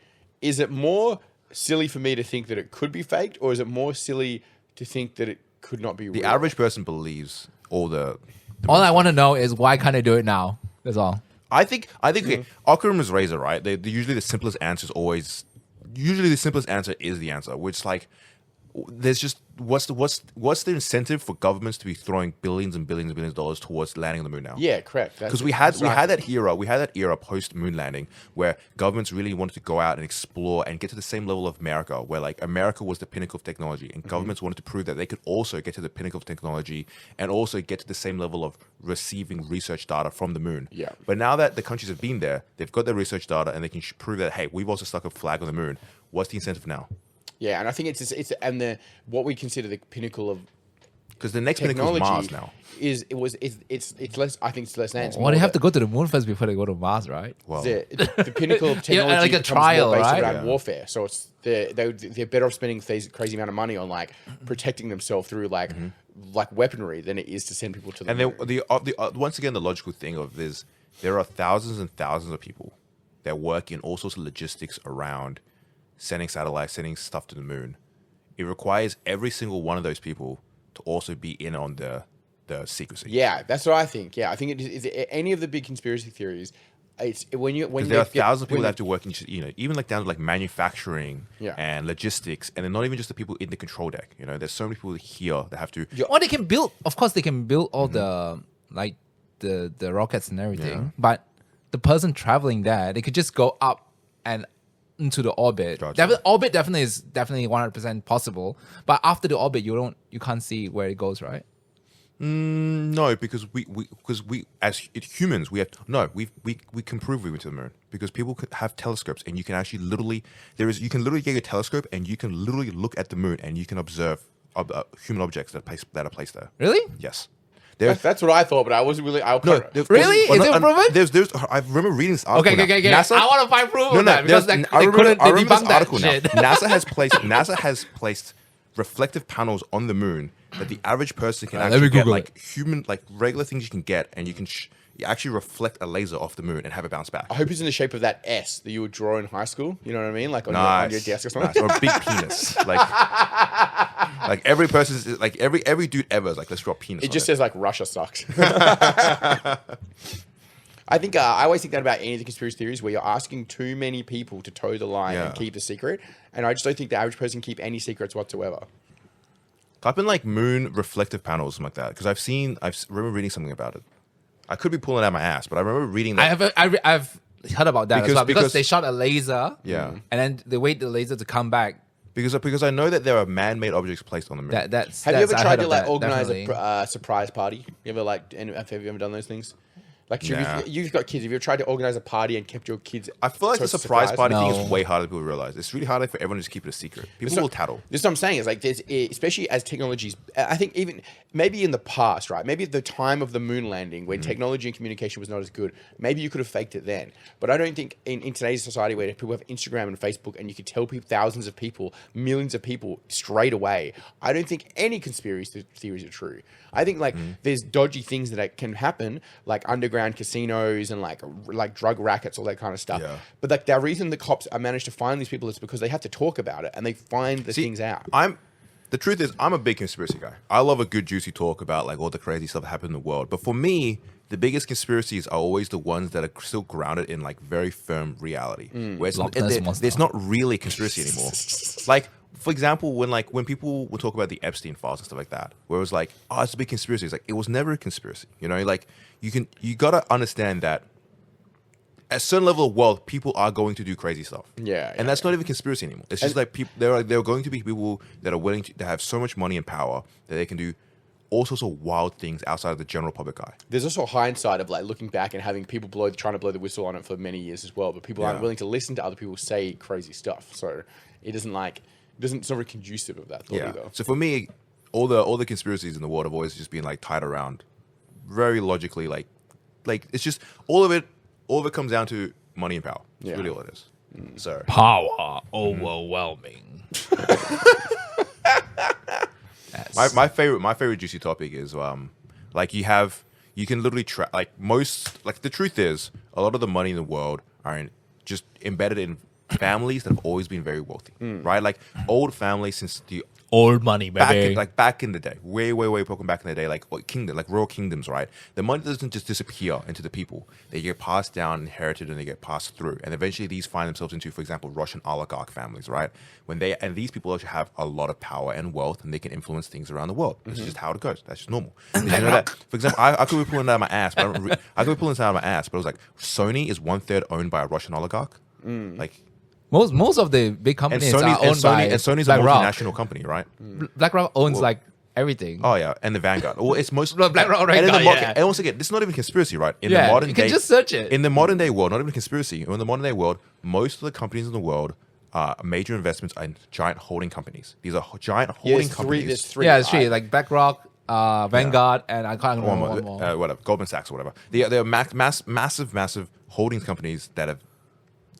[SPEAKER 3] is it more silly for me to think that it could be faked, or is it more silly to think that it could not be real?
[SPEAKER 2] The average person believes all the
[SPEAKER 1] all I want to know is why can't I do it now? That's all.
[SPEAKER 2] I think okay, Occam's razor, right? They usually the simplest answer is the simplest answer is the answer, which like there's just what's the incentive for governments to be throwing billions and billions and billions of dollars towards landing on the moon now?
[SPEAKER 3] Yeah, correct.
[SPEAKER 2] Because we had that era post moon landing where governments really wanted to go out and explore and get to the same level of America, where like America was the pinnacle of technology, and governments wanted to prove that they could also get to the pinnacle of technology and also get to the same level of receiving research data from the moon.
[SPEAKER 3] Yeah.
[SPEAKER 2] But now that the countries have been there, they've got their research data and they can prove that, hey, we've also stuck a flag on the moon. What's the incentive now?
[SPEAKER 3] Yeah, and I think it's what we consider the pinnacle of
[SPEAKER 2] because the next pinnacle is Mars now.
[SPEAKER 3] It's less. I think it's less than.
[SPEAKER 1] Well, they have to go to the moon first before they go to Mars, right?
[SPEAKER 2] Well,
[SPEAKER 3] the pinnacle of technology
[SPEAKER 1] like a
[SPEAKER 3] becomes
[SPEAKER 1] trial,
[SPEAKER 3] more based
[SPEAKER 1] right?
[SPEAKER 3] around warfare. So it's they're better off spending this crazy amount of money on like protecting themselves through like weaponry than it is to send people to the moon.
[SPEAKER 2] And the once again, the logical thing of this, there are thousands and thousands of people that work in all sorts of logistics around sending satellites, sending stuff to the moon. It requires every single one of those people to also be in on the secrecy.
[SPEAKER 3] Yeah, that's what I think. Yeah, I think it is any of the big conspiracy theories. It's when
[SPEAKER 2] there are thousands of people that have to work in, even like down to like manufacturing and logistics, and then not even just the people in the control deck. There's so many people here that have to.
[SPEAKER 1] Well, they can build. Of course, they can build all the like the rockets and everything. But the person traveling there, they could just go up and into the orbit.
[SPEAKER 2] Gotcha.
[SPEAKER 1] Orbit definitely is 100% possible. But after the orbit, you can't see where it goes, right?
[SPEAKER 2] No, because we as humans we can prove we went to the moon because people have telescopes and you can actually you can literally get a telescope and you can literally look at the moon and you can observe human objects that are placed there.
[SPEAKER 1] Really?
[SPEAKER 2] Yes.
[SPEAKER 3] That's what I thought, but I wasn't really.
[SPEAKER 1] Really? Is it proven?
[SPEAKER 2] I remember reading this article.
[SPEAKER 1] Okay.
[SPEAKER 2] NASA,
[SPEAKER 1] I want to find proof of that because they
[SPEAKER 2] I remember
[SPEAKER 1] debunk
[SPEAKER 2] this
[SPEAKER 1] that
[SPEAKER 2] article
[SPEAKER 1] shit.
[SPEAKER 2] now. NASA has placed reflective panels on the moon that the average person can actually get, like human, like regular things you can get, and you can you actually reflect a laser off the moon and have it bounce back.
[SPEAKER 3] I hope it's in the shape of that S that you would draw in high school. You know what I mean? Like on your desk or something.
[SPEAKER 2] Or a big penis. Like every person's like every dude ever is like, let's draw a penis.
[SPEAKER 3] It just says like Russia sucks. I think I always think that about any of the conspiracy theories where you're asking too many people to toe the line and keep the secret. And I just don't think the average person can keep any secrets whatsoever.
[SPEAKER 2] Type in like moon reflective panels, something like that. Because I remember reading something about it. I could be pulling out my ass, but I remember reading that.
[SPEAKER 1] I've heard about that as well because they shot a laser.
[SPEAKER 2] Yeah.
[SPEAKER 1] And then they wait the laser to come back.
[SPEAKER 2] Because I know that there are man-made objects placed on the moon.
[SPEAKER 3] Have you ever tried to like organize a surprise party? You ever have you ever done those things? Like, you've got kids. Have you ever tried to organize a party and kept your kids?
[SPEAKER 2] I feel like the surprise party thing is way harder than people realize. It's really harder for everyone to just keep it a secret. People will tattle.
[SPEAKER 3] This is what I'm saying. Is like, especially as technologies, I think even maybe in the past, right? Maybe at the time of the moon landing, when technology and communication was not as good, maybe you could have faked it then. But I don't think in today's society where people have Instagram and Facebook and you can tell people, thousands of people, millions of people straight away, I don't think any conspiracy theories are true. I think there's dodgy things that can happen, like underground casinos and like drug rackets, all that kind of stuff.
[SPEAKER 2] Yeah.
[SPEAKER 3] But like the reason the cops managed to find these people is because they have to talk about it and they find the things out.
[SPEAKER 2] The truth is, I'm a big conspiracy guy. I love a good juicy talk about like all the crazy stuff that happened in the world. But for me, the biggest conspiracies are always the ones that are still grounded in like very firm reality, where there's not really conspiracy anymore. Like, for example, when people would talk about the Epstein files and stuff like that, where it was like, oh, it's a big conspiracy. It's like, it was never a conspiracy. Like you gotta understand that at a certain level of wealth, people are going to do crazy stuff. And that's not even conspiracy anymore. It's just like people. There are going to be people that are willing to have so much money and power that they can do all sorts of wild things outside of the general public eye.
[SPEAKER 3] There's also hindsight of like looking back and having people trying to blow the whistle on it for many years as well, but people aren't willing to listen to other people say crazy stuff. So it's not very conducive of that thought either.
[SPEAKER 2] So for me, all the conspiracies in the world have always just been like tied around very logically, like it's just all of it comes down to money and power. That's really all it is. So
[SPEAKER 1] Power overwhelming.
[SPEAKER 2] my favorite juicy topic is like you can literally the truth is a lot of the money in the world are just embedded in families that have always been very wealthy, right? Like old families since the
[SPEAKER 1] old money, baby.
[SPEAKER 2] Back in the day, way back in the day, like royal kingdoms, right? The money doesn't just disappear into the people; they get passed down, inherited, and they get passed through, and eventually these find themselves into, for example, Russian oligarch families, right? And these people actually have a lot of power and wealth, and they can influence things around the world. This is just how it goes. That's just normal. Did you know that? For example, I could be pulling it out of my ass, but I could be pulling this out of my ass, but it was like Sony is 1/3 owned by a Russian oligarch, like.
[SPEAKER 1] Most of the big companies are owned by
[SPEAKER 2] and Sony's a
[SPEAKER 1] BlackRock.
[SPEAKER 2] multinational company, right?
[SPEAKER 1] BlackRock owns like everything.
[SPEAKER 2] Oh yeah, and the Vanguard. Well, it's most
[SPEAKER 1] BlackRock, right?
[SPEAKER 2] and in the
[SPEAKER 1] Yeah.
[SPEAKER 2] market. And once again, this is not even conspiracy, right? In the
[SPEAKER 1] Yeah,
[SPEAKER 2] modern
[SPEAKER 1] you
[SPEAKER 2] day,
[SPEAKER 1] can just search it.
[SPEAKER 2] In the modern day world, not even conspiracy. In the modern day world, most of the companies in the world are major investments in giant holding companies. These are giant holding companies.
[SPEAKER 3] There's three.
[SPEAKER 1] Yeah, it's true. Like BlackRock, Vanguard, and I can't remember one more.
[SPEAKER 2] Whatever, Goldman Sachs or whatever. They're massive holdings companies that have.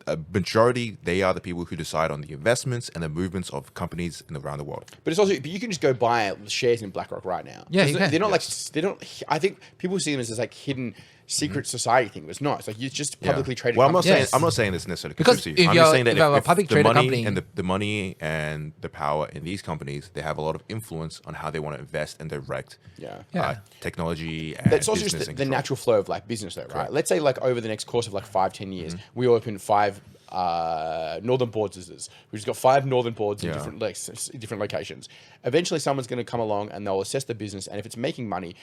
[SPEAKER 2] A majority, they are the people who decide on the investments and the movements of companies around the world.
[SPEAKER 3] But it's also, but you can just go buy shares in BlackRock right now.
[SPEAKER 1] Yeah, you can.
[SPEAKER 3] They're not they don't. I think people see them as this like hidden secret society thing, but it's not. It's like it's just publicly traded.
[SPEAKER 2] Well,
[SPEAKER 3] companies.
[SPEAKER 2] I'm not saying this necessarily
[SPEAKER 1] Because
[SPEAKER 2] conspiracy.
[SPEAKER 1] if
[SPEAKER 2] I'm
[SPEAKER 1] you're-
[SPEAKER 2] just saying that
[SPEAKER 1] if you're a
[SPEAKER 2] if
[SPEAKER 1] public
[SPEAKER 2] the
[SPEAKER 1] traded
[SPEAKER 2] money
[SPEAKER 1] company-
[SPEAKER 2] and the money and the power in these companies, they have a lot of influence on how they want to invest and direct
[SPEAKER 1] Yeah.
[SPEAKER 2] technology and
[SPEAKER 3] That's also
[SPEAKER 2] business
[SPEAKER 3] just
[SPEAKER 2] and
[SPEAKER 3] the
[SPEAKER 2] control.
[SPEAKER 3] natural flow of like business, though, right?
[SPEAKER 2] Correct.
[SPEAKER 3] Let's say like over the next course of like 5-10 years, we open 5 northern boards. We've just got 5 northern boards in different locations. Eventually, someone's going to come along and they'll assess the business, and if it's making money,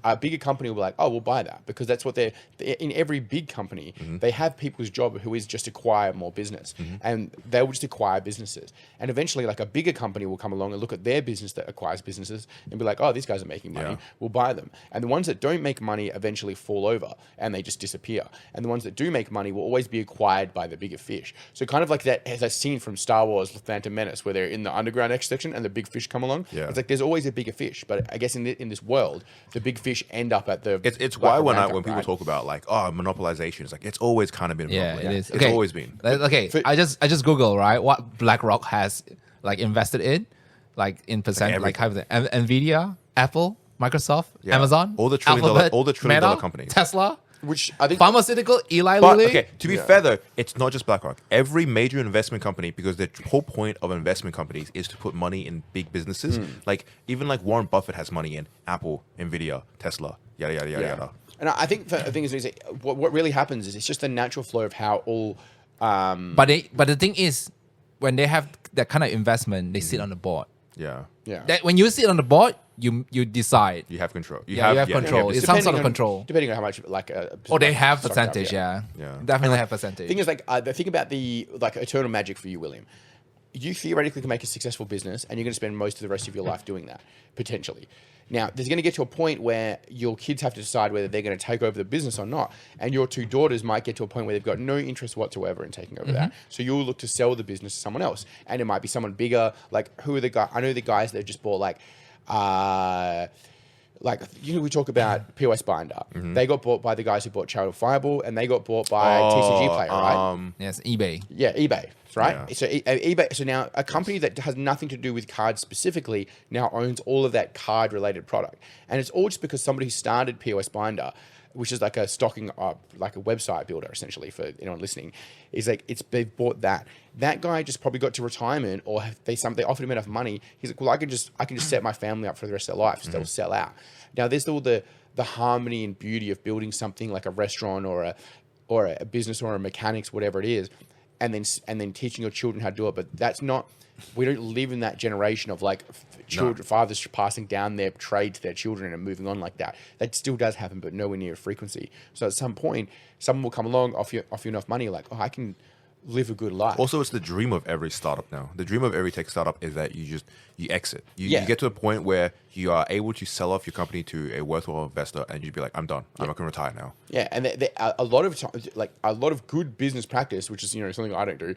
[SPEAKER 3] a bigger company will be like, oh, we'll buy that, because that's what they're in every big company. They have people's job who is just acquire more business, and they will just acquire businesses. And eventually, like a bigger company will come along and look at their business that acquires businesses and be like, oh, these guys are making money.
[SPEAKER 2] Yeah.
[SPEAKER 3] We'll buy them. And the ones that don't make money eventually fall over and they just disappear. And the ones that do make money will always be acquired by the bigger fish. So kind of like that, as I've seen from Star Wars: The Phantom Menace, where they're in the underground X section and the big fish come along.
[SPEAKER 2] Yeah.
[SPEAKER 3] It's like there's always a bigger fish, but I guess in this world, the big fish end up at the.
[SPEAKER 2] It's why when
[SPEAKER 3] BlackRock,
[SPEAKER 2] people
[SPEAKER 3] right?
[SPEAKER 2] talk about like monopolization, it's like it's always kind of been
[SPEAKER 1] Yeah,
[SPEAKER 2] monopoly.
[SPEAKER 1] it is.
[SPEAKER 2] It's always been.
[SPEAKER 1] Okay, I just Google, right, what BlackRock has like invested in, like in percent, like how Nvidia, Apple, Microsoft,
[SPEAKER 2] Yeah.
[SPEAKER 1] Amazon,
[SPEAKER 2] All the trillion-dollar-
[SPEAKER 1] Alphabet,
[SPEAKER 2] Meta,
[SPEAKER 1] Meta,
[SPEAKER 2] companies.
[SPEAKER 1] Tesla,
[SPEAKER 3] Which I think
[SPEAKER 1] pharmaceutical, Eli
[SPEAKER 2] But
[SPEAKER 1] Lilly.
[SPEAKER 2] okay, to be fair though, it's not just BlackRock. Every major investment company, because the whole point of investment companies is to put money in big businesses. Like even like Warren Buffett has money in Apple, Nvidia, Tesla, yada yada yada yada.
[SPEAKER 3] And I think the thing is what really happens is it's just the natural flow of how all.
[SPEAKER 1] But the thing is, when they have that kind of investment, they sit on the board.
[SPEAKER 2] Yeah.
[SPEAKER 3] Yeah.
[SPEAKER 1] That when you sit on the board, you decide.
[SPEAKER 2] You have control.
[SPEAKER 1] You have control. It's some sort of control.
[SPEAKER 3] Depending on how much
[SPEAKER 1] Or they have
[SPEAKER 3] sucked up,
[SPEAKER 1] percentage, yeah.
[SPEAKER 2] Yeah.
[SPEAKER 1] Definitely have percentage.
[SPEAKER 3] Thing is, like, the thing about the like eternal magic for you, William, you theoretically can make a successful business, and you're going to spend most of the rest of your life doing that, potentially. Now, there's going to get to a point where your kids have to decide whether they're going to take over the business or not, and your 2 daughters might get to a point where they've got no interest whatsoever in taking over that. So you'll look to sell the business to someone else, and it might be someone bigger. Like, who are the guys? I know the guys that just bought we talk about POS Binder. They got bought by the guys who bought Channel Fireball, and they got bought by TCG Player, right?
[SPEAKER 1] Yes, eBay.
[SPEAKER 3] Yeah, eBay, right?
[SPEAKER 2] Yeah.
[SPEAKER 3] So eBay. So now a company that has nothing to do with cards specifically now owns all of that card-related product, and it's all just because somebody who started POS Binder, which is like a stocking, like a website builder essentially for anyone listening, is like they've bought that. That guy just probably got to retirement, or they offered him enough money. He's like, well, I can just set my family up for the rest of their life, so they'll sell out. Now there's all the harmony and beauty of building something like a restaurant or a business or a mechanics, whatever it is, and then teaching your children how to do it. But that's not. We don't live in that generation of like fathers passing down their trade to their children and moving on like that. That still does happen, but nowhere near a frequency. So at some point, someone will come along, offer you enough money, like, oh, I can live a good life.
[SPEAKER 2] Also, it's the dream of every startup now. The dream of every tech startup is that you exit. You get to a point where you are able to sell off your company to a worthwhile investor, and you'd be like, I'm done. I'm not going to retire now.
[SPEAKER 3] Yeah, and a lot of times, like a lot of good business practice, which is something I don't do,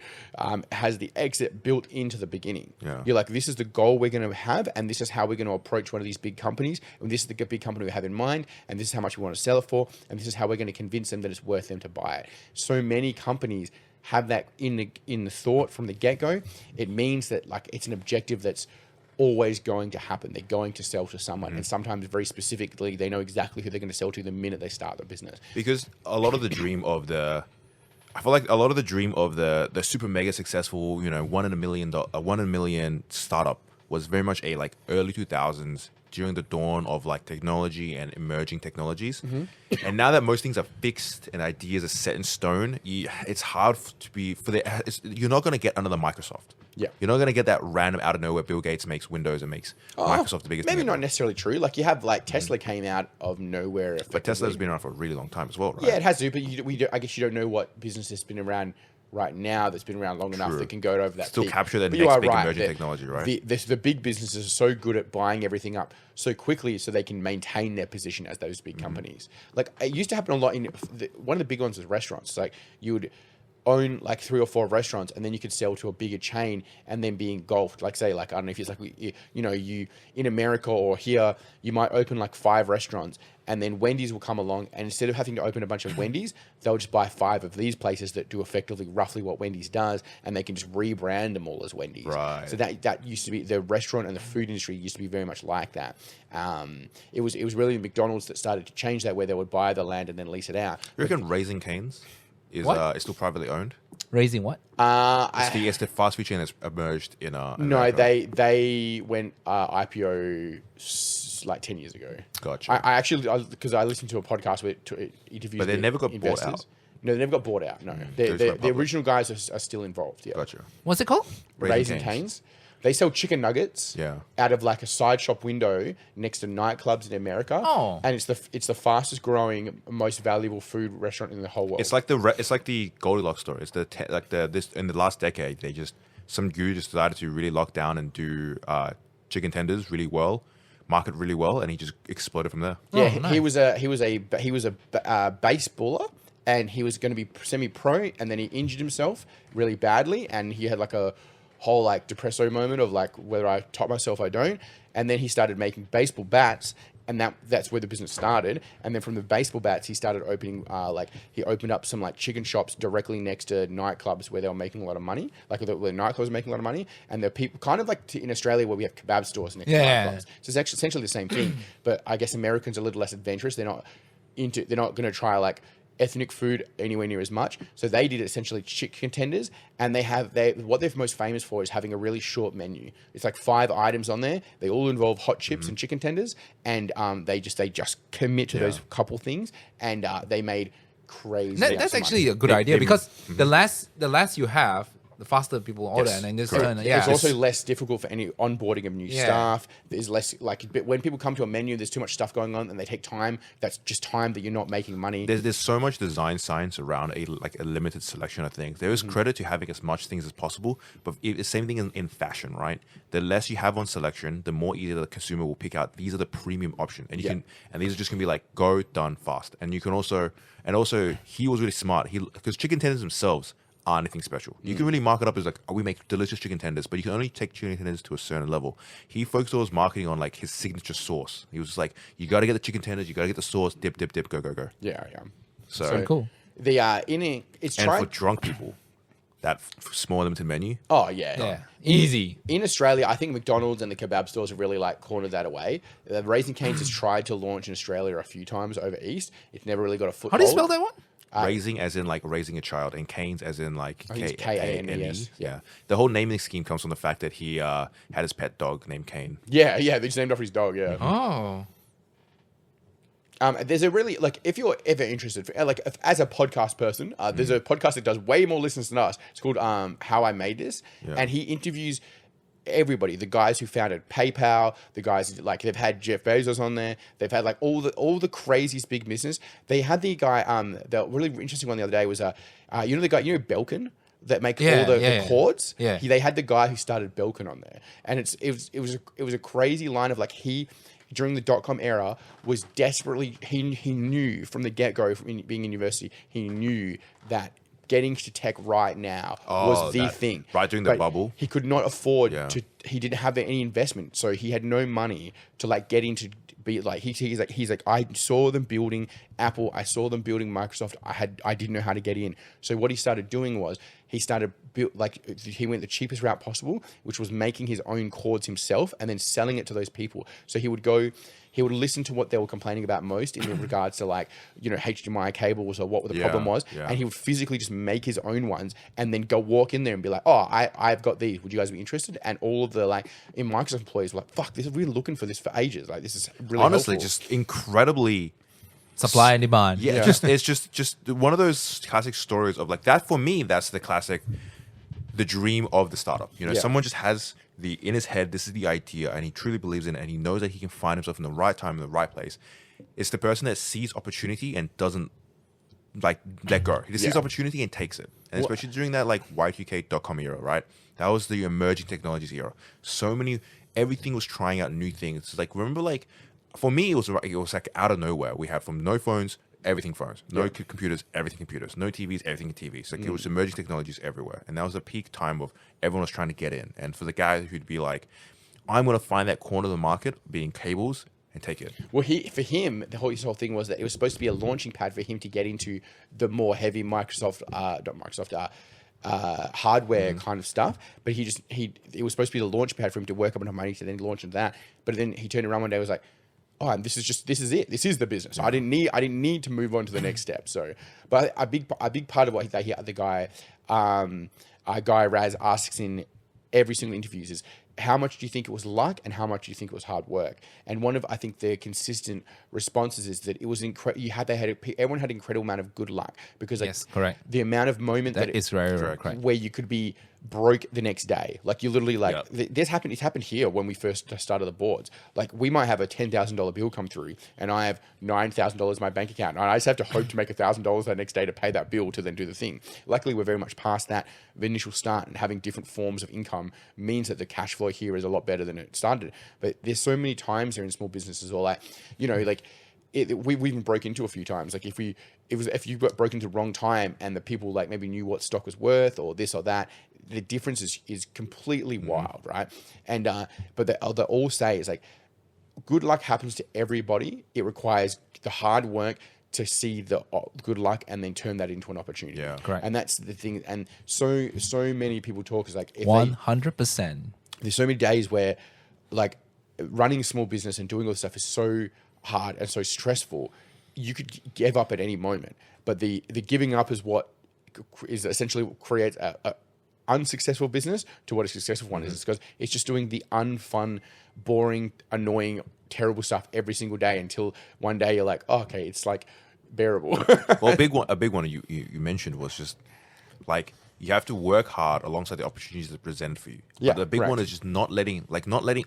[SPEAKER 3] has the exit built into the beginning.
[SPEAKER 2] Yeah.
[SPEAKER 3] You're like, this is the goal we're going to have, and this is how we're going to approach one of these big companies, and this is the big company we have in mind, and this is how much we want to sell it for, and this is how we're going to convince them that it's worth them to buy it. So many companies have that in the thought from the get-go. It means that like it's an objective that's always going to happen. They're going to sell to someone, and sometimes very specifically, they know exactly who they're going to sell to the minute they start the business.
[SPEAKER 2] Because a lot of the dream of the super mega successful, $1 in a million startup was very much a like early 2000s during the dawn of like technology and emerging technologies. And now that most things are fixed and ideas are set in stone, it's hard to be you're not going to get another Microsoft.
[SPEAKER 3] Yeah.
[SPEAKER 2] You're not going to get that random out of nowhere Bill Gates makes Windows and makes Microsoft the biggest
[SPEAKER 3] Maybe
[SPEAKER 2] thing
[SPEAKER 3] not
[SPEAKER 2] ever.
[SPEAKER 3] necessarily true. Like you have like Tesla came out of nowhere.
[SPEAKER 2] But Tesla's been around for a really long time as well, right?
[SPEAKER 3] Yeah, it has to. But I guess you don't know what business has been around right now that's been around long enough that can go over that.
[SPEAKER 2] Still
[SPEAKER 3] peak.
[SPEAKER 2] capture the
[SPEAKER 3] But
[SPEAKER 2] next
[SPEAKER 3] you are
[SPEAKER 2] big
[SPEAKER 3] right,
[SPEAKER 2] emerging technology, right?
[SPEAKER 3] The big businesses are so good at buying everything up so quickly so they can maintain their position as those big companies. Like it used to happen a lot in one of the big ones was restaurants. Like you would own like 3 or 4 restaurants and then you could sell to a bigger chain and then be engulfed. Like say, like, I don't know if it's like, you in America or here, you might open like 5 restaurants and then Wendy's will come along and instead of having to open a bunch of Wendy's, they'll just buy 5 of these places that do effectively roughly what Wendy's does and they can just rebrand them all as Wendy's.
[SPEAKER 2] Right.
[SPEAKER 3] So that used to be, the restaurant and the food industry used to be very much like that. It was really McDonald's that started to change that, where they would buy the land and then lease it out.
[SPEAKER 2] You reckon Raising Cane's is still privately owned?
[SPEAKER 1] Raising what?
[SPEAKER 2] It's the fast food chain that's emerged in
[SPEAKER 3] No,
[SPEAKER 2] America.
[SPEAKER 3] they went IPO like 10 years ago.
[SPEAKER 2] Gotcha.
[SPEAKER 3] I actually, because I listened to a podcast where it interviews.
[SPEAKER 2] But they never got bought
[SPEAKER 3] investors.
[SPEAKER 2] out?
[SPEAKER 3] No, they never got bought out. No,
[SPEAKER 2] They just went
[SPEAKER 3] the
[SPEAKER 2] public.
[SPEAKER 3] original guys are still involved. Yeah,
[SPEAKER 2] Gotcha.
[SPEAKER 1] What's it called?
[SPEAKER 3] Raising Cane's. They sell chicken nuggets out of like a side shop window next to nightclubs in America.
[SPEAKER 1] Oh.
[SPEAKER 3] And it's the fastest growing, most valuable food restaurant in the whole world.
[SPEAKER 2] It's like the Goldilocks story. It's this in the last decade some guru just decided to really lock down and do chicken tenders really well, market really well, and he just exploded from there.
[SPEAKER 3] Yeah,
[SPEAKER 1] Oh, nice.
[SPEAKER 3] he was a baseballer, and he was going to be semi-pro, and then he injured himself really badly, and he had like a whole like depresso moment of like whether I top myself, I don't, and then he started making baseball bats, and that's where the business started. And then from the baseball bats, he started opening he opened up some like chicken shops directly next to nightclubs where they were making a lot of money, like the nightclubs were making a lot of money, and the people kind of like in Australia where we have kebab stores next to nightclubs. So it's actually essentially the same thing, but I guess Americans are a little less adventurous. They're not going to try like ethnic food anywhere near as much. So they did essentially chicken tenders, and what they're most famous for is having a really short menu. It's like 5 items on there. They all involve hot chips and chicken tenders, and they just commit to those couple things, and they made crazy.
[SPEAKER 1] That's actually a good idea because the less you have, the faster people order, and then just
[SPEAKER 3] It's also less difficult for any onboarding of new staff. There's less when people come to a menu, there's too much stuff going on, and they take time. That's just time that you're not making money.
[SPEAKER 2] There's so much design science around a limited selection of things. There is credit to having as much things as possible, but it's the same thing in fashion, right? The less you have on selection, the more easy the consumer will pick out. These are the premium option, and these are just gonna be like go done fast. And you can also he was really smart. Because chicken tenders themselves aren't anything special. You can really mark it up as like, we make delicious chicken tenders, but you can only take chicken tenders to a certain level. He focused all his marketing on like his signature sauce. He was just like, you got to get the chicken tenders, you got to get the sauce, dip, go, go, go.
[SPEAKER 3] Yeah.
[SPEAKER 2] So
[SPEAKER 1] cool.
[SPEAKER 2] For drunk people, that small limited menu.
[SPEAKER 3] Oh yeah.
[SPEAKER 1] Yeah. Easy.
[SPEAKER 3] In Australia, I think McDonald's and the kebab stores have really like cornered that away. Raising Cane's has tried to launch in Australia a few times over east. It's never really got a foothold.
[SPEAKER 1] How do you spell that one?
[SPEAKER 2] Raising as in like raising a child, and Canes as in like
[SPEAKER 3] think it's K-A-N-E-S.
[SPEAKER 2] Yeah. The whole naming scheme comes from the fact that he had his pet dog named Kane.
[SPEAKER 3] Yeah, they just named after his dog. Yeah.
[SPEAKER 1] Oh.
[SPEAKER 3] There's a really if you're ever interested, as a podcast person, there's a podcast that does way more listens than us. It's called How I Made This, and he interviews everybody, the guys who founded PayPal, the guys they've had Jeff Bezos on there, they've had like all the craziest big business. They had the guy the really interesting one the other day was the guy Belkin that make all the cords.
[SPEAKER 1] Yeah.
[SPEAKER 3] They had the guy who started Belkin on there, and it was a crazy line of like he during the .com era was desperately he knew from the get-go from being in university, he knew that getting to tech right now was the thing.
[SPEAKER 2] Right during the bubble.
[SPEAKER 3] He could not afford to, he didn't have any investment. So he had no money to like get into be like, he's like, I saw them building Apple. I saw them building Microsoft. I didn't know how to get in. So what he started doing was he went the cheapest route possible, which was making his own cords himself and then selling it to those people. So he would listen to what they were complaining about most in regards to HDMI cables or what the problem was. Yeah. And he would physically just make his own ones and then go walk in there and be like, oh, I've got these. Would you guys be interested? And all of the like in Microsoft employees were like, fuck, this is really looking for this for ages. Like this is really
[SPEAKER 2] Honestly,
[SPEAKER 3] helpful.
[SPEAKER 2] just incredibly.
[SPEAKER 1] Supply and demand.
[SPEAKER 2] Yeah, it's just one of those classic stories of like that. For me, that's the classic, the dream of the startup. You know,
[SPEAKER 3] Yeah.
[SPEAKER 2] someone just has in his head, this is the idea, and he truly believes in it, and he knows that he can find himself in the right time, in the right place. It's the person that sees opportunity and doesn't like let go. He just sees
[SPEAKER 3] Yeah.
[SPEAKER 2] opportunity and takes it. And especially during that like Y2K.com era, right? That was the emerging technologies era. Everything was trying out new things. Like remember, like for me, it was like out of nowhere. We had from no phones, everything phones, no computers, everything computers, no TVs, everything TVs. Like it was emerging technologies everywhere, and that was the peak time of everyone was trying to get in. And for the guy who'd be like, "I'm going to find that corner of the market, being cables." And take it.
[SPEAKER 3] Well, for him, his whole thing was that it was supposed to be a launching pad for him to get into the more heavy hardware kind of stuff. But it was supposed to be the launch pad for him to work up enough money to then launch into that. But then he turned around one day and was like, "Oh, and this is it. This is the business. I didn't need to move on to the next step." So, but a big part of what the guy Raz asks in every single interview is, how much do you think it was luck and how much do you think it was hard work? And one of, I think, the consistent responses is that it was everyone had an incredible amount of good luck because
[SPEAKER 1] correct.
[SPEAKER 3] The amount of moment
[SPEAKER 1] That is very correct.
[SPEAKER 3] where you could be broke the next day. Like you literally it's happened here when we first started the boards. Like we might have a $10,000 bill come through and I have $9,000 in my bank account. And I just have to hope to make $1,000 that next day to pay that bill to then do the thing. Luckily, we're very much past that initial start, and having different forms of income means that the cash flow here is a lot better than it started. But there's so many times there in small businesses, or like, you know, like we even broke into a few times. Like if you got broken into the wrong time and the people like maybe knew what stock was worth or this or that, the difference is completely wild, right? And but they all say is like, good luck happens to everybody. It requires the hard work to see the good luck and then turn that into an opportunity.
[SPEAKER 2] Yeah,
[SPEAKER 1] correct.
[SPEAKER 3] And that's the thing. And so many people talk is like,
[SPEAKER 1] 100%.
[SPEAKER 3] There's so many days where like running a small business and doing all this stuff is so hard and so stressful. You could give up at any moment, but the giving up is what is essentially what creates a unsuccessful business to what a successful one is. It's because it's just doing the unfun, boring, annoying, terrible stuff every single day until one day you're like, oh, okay, it's like bearable.
[SPEAKER 2] Well, a big one you mentioned was just like you have to work hard alongside the opportunities that are presented for you.
[SPEAKER 3] Yeah,
[SPEAKER 2] but the big
[SPEAKER 3] correct.
[SPEAKER 2] one is just not letting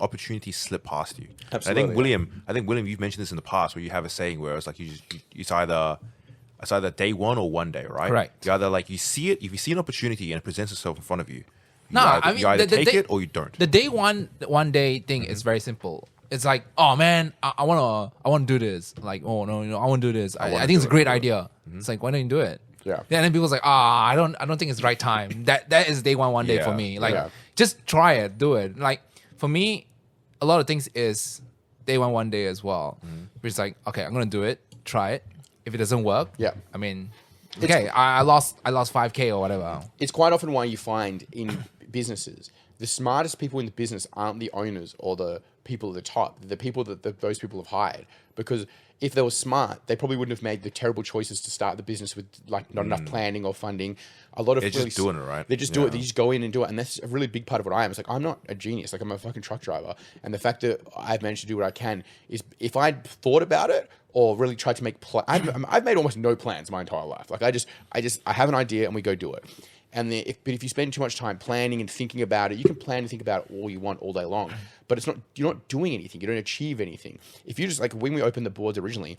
[SPEAKER 2] opportunities slip past you.
[SPEAKER 3] Absolutely,
[SPEAKER 2] And I think William, you've mentioned this in the past where you have a saying where it's like it's either day one or one day, right?
[SPEAKER 1] Correct.
[SPEAKER 2] You either like you see it, if you see an opportunity and it presents itself in front of you,
[SPEAKER 1] No, I mean,
[SPEAKER 2] you either
[SPEAKER 1] the
[SPEAKER 2] take
[SPEAKER 1] day-
[SPEAKER 2] it or you don't.
[SPEAKER 1] The day one day thing is very simple. It's like, oh man, I wanna do this. Like, oh no, I wanna do this. I think it's a great idea. It's like, why don't you do it?
[SPEAKER 3] Yeah.
[SPEAKER 1] And then people's like, I don't think it's the right time. That is day one day for
[SPEAKER 2] Yeah.
[SPEAKER 1] me. Like,
[SPEAKER 3] Yeah.
[SPEAKER 1] just try it, do it. Like for me, a lot of things is day one day as well. It's like, okay, I'm gonna do it, try it. If it doesn't work,
[SPEAKER 3] Yeah.
[SPEAKER 1] I mean, okay, I lost 5K or whatever.
[SPEAKER 3] It's quite often why you find in businesses, the smartest people in the business aren't the owners or the people at the top, the people that those people have hired. Because if they were smart, they probably wouldn't have made the terrible choices to start the business with like not enough planning or funding. A lot of
[SPEAKER 2] They're just doing it, right?
[SPEAKER 3] They just do it. They just go in and do it, and that's a really big part of what I am. It's like I'm not a genius. Like I'm a fucking truck driver, and the fact that I've managed to do what I can is if I'd thought about it or really tried to make I've made almost no plans my entire life. Like I have an idea and we go do it. And but if you spend too much time planning and thinking about it, you can plan and think about it all you want all day long, but you're not doing anything. You don't achieve anything. If you just like when we opened the boards originally,